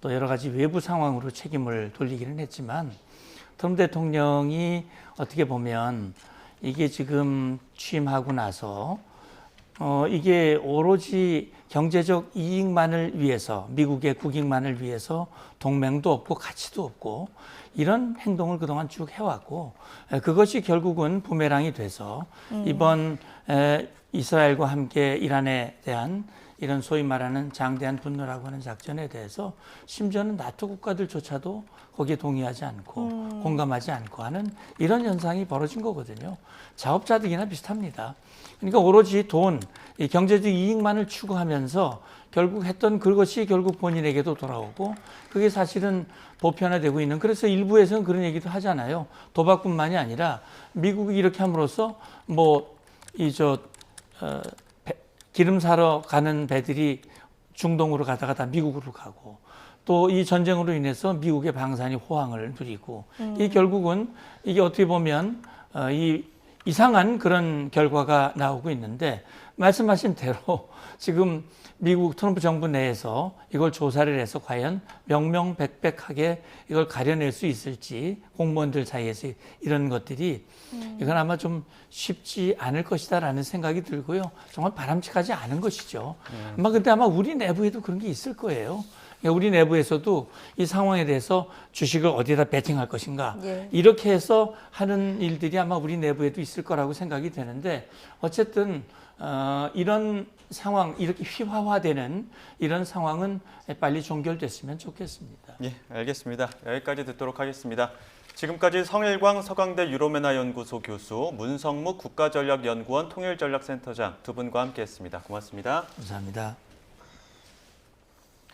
[SPEAKER 4] 또 여러 가지 외부 상황으로 책임을 돌리기는 했지만, 트럼프 대통령이 어떻게 보면 이게 지금 취임하고 나서 이게 오로지 경제적 이익만을 위해서, 미국의 국익만을 위해서 동맹도 없고 가치도 없고 이런 행동을 그동안 쭉 해왔고, 그것이 결국은 부메랑이 돼서 이번 이스라엘과 함께 이란에 대한 이런 소위 말하는 장대한 분노라고 하는 작전에 대해서 심지어는 나토 국가들조차도 거기에 동의하지 않고 공감하지 않고 하는 이런 현상이 벌어진 거거든요. 자업자득이나 비슷합니다. 그러니까 오로지 이 경제적 이익만을 추구하면서 결국 했던 그것이 결국 본인에게도 돌아오고, 그게 사실은 보편화되고 있는, 그래서 일부에서는 그런 얘기도 하잖아요. 도박뿐만이 아니라 미국이 이렇게 함으로써 기름 사러 가는 배들이 중동으로 가다가 다 미국으로 가고, 또 이 전쟁으로 인해서 미국의 방산이 호황을 누리고, 이 결국은 이게 어떻게 보면 이 이상한 그런 결과가 나오고 있는데, 말씀하신 대로 지금 미국 트럼프 정부 내에서 이걸 조사를 해서 과연 명명백백하게 이걸 가려낼 수 있을지, 공무원들 사이에서 이런 것들이 이건 아마 좀 쉽지 않을 것이다라는 생각이 들고요. 정말 바람직하지 않은 것이죠. 근데 아마 우리 내부에도 그런 게 있을 거예요. 그러니까 우리 내부에서도 이 상황에 대해서 주식을 어디에다 베팅할 것인가
[SPEAKER 2] 예.
[SPEAKER 4] 이렇게 해서 하는 일들이 아마 우리 내부에도 있을 거라고 생각이 되는데 어쨌든 이런 상황, 이렇게 휘화화되는 이런 상황은 빨리 종결됐으면 좋겠습니다.
[SPEAKER 1] 예, 알겠습니다. 여기까지 듣도록 하겠습니다. 지금까지 성일광 서강대 유로메나연구소 교수, 문성묵 국가전략연구원 통일전략센터장 두 분과 함께했습니다. 고맙습니다.
[SPEAKER 4] 감사합니다.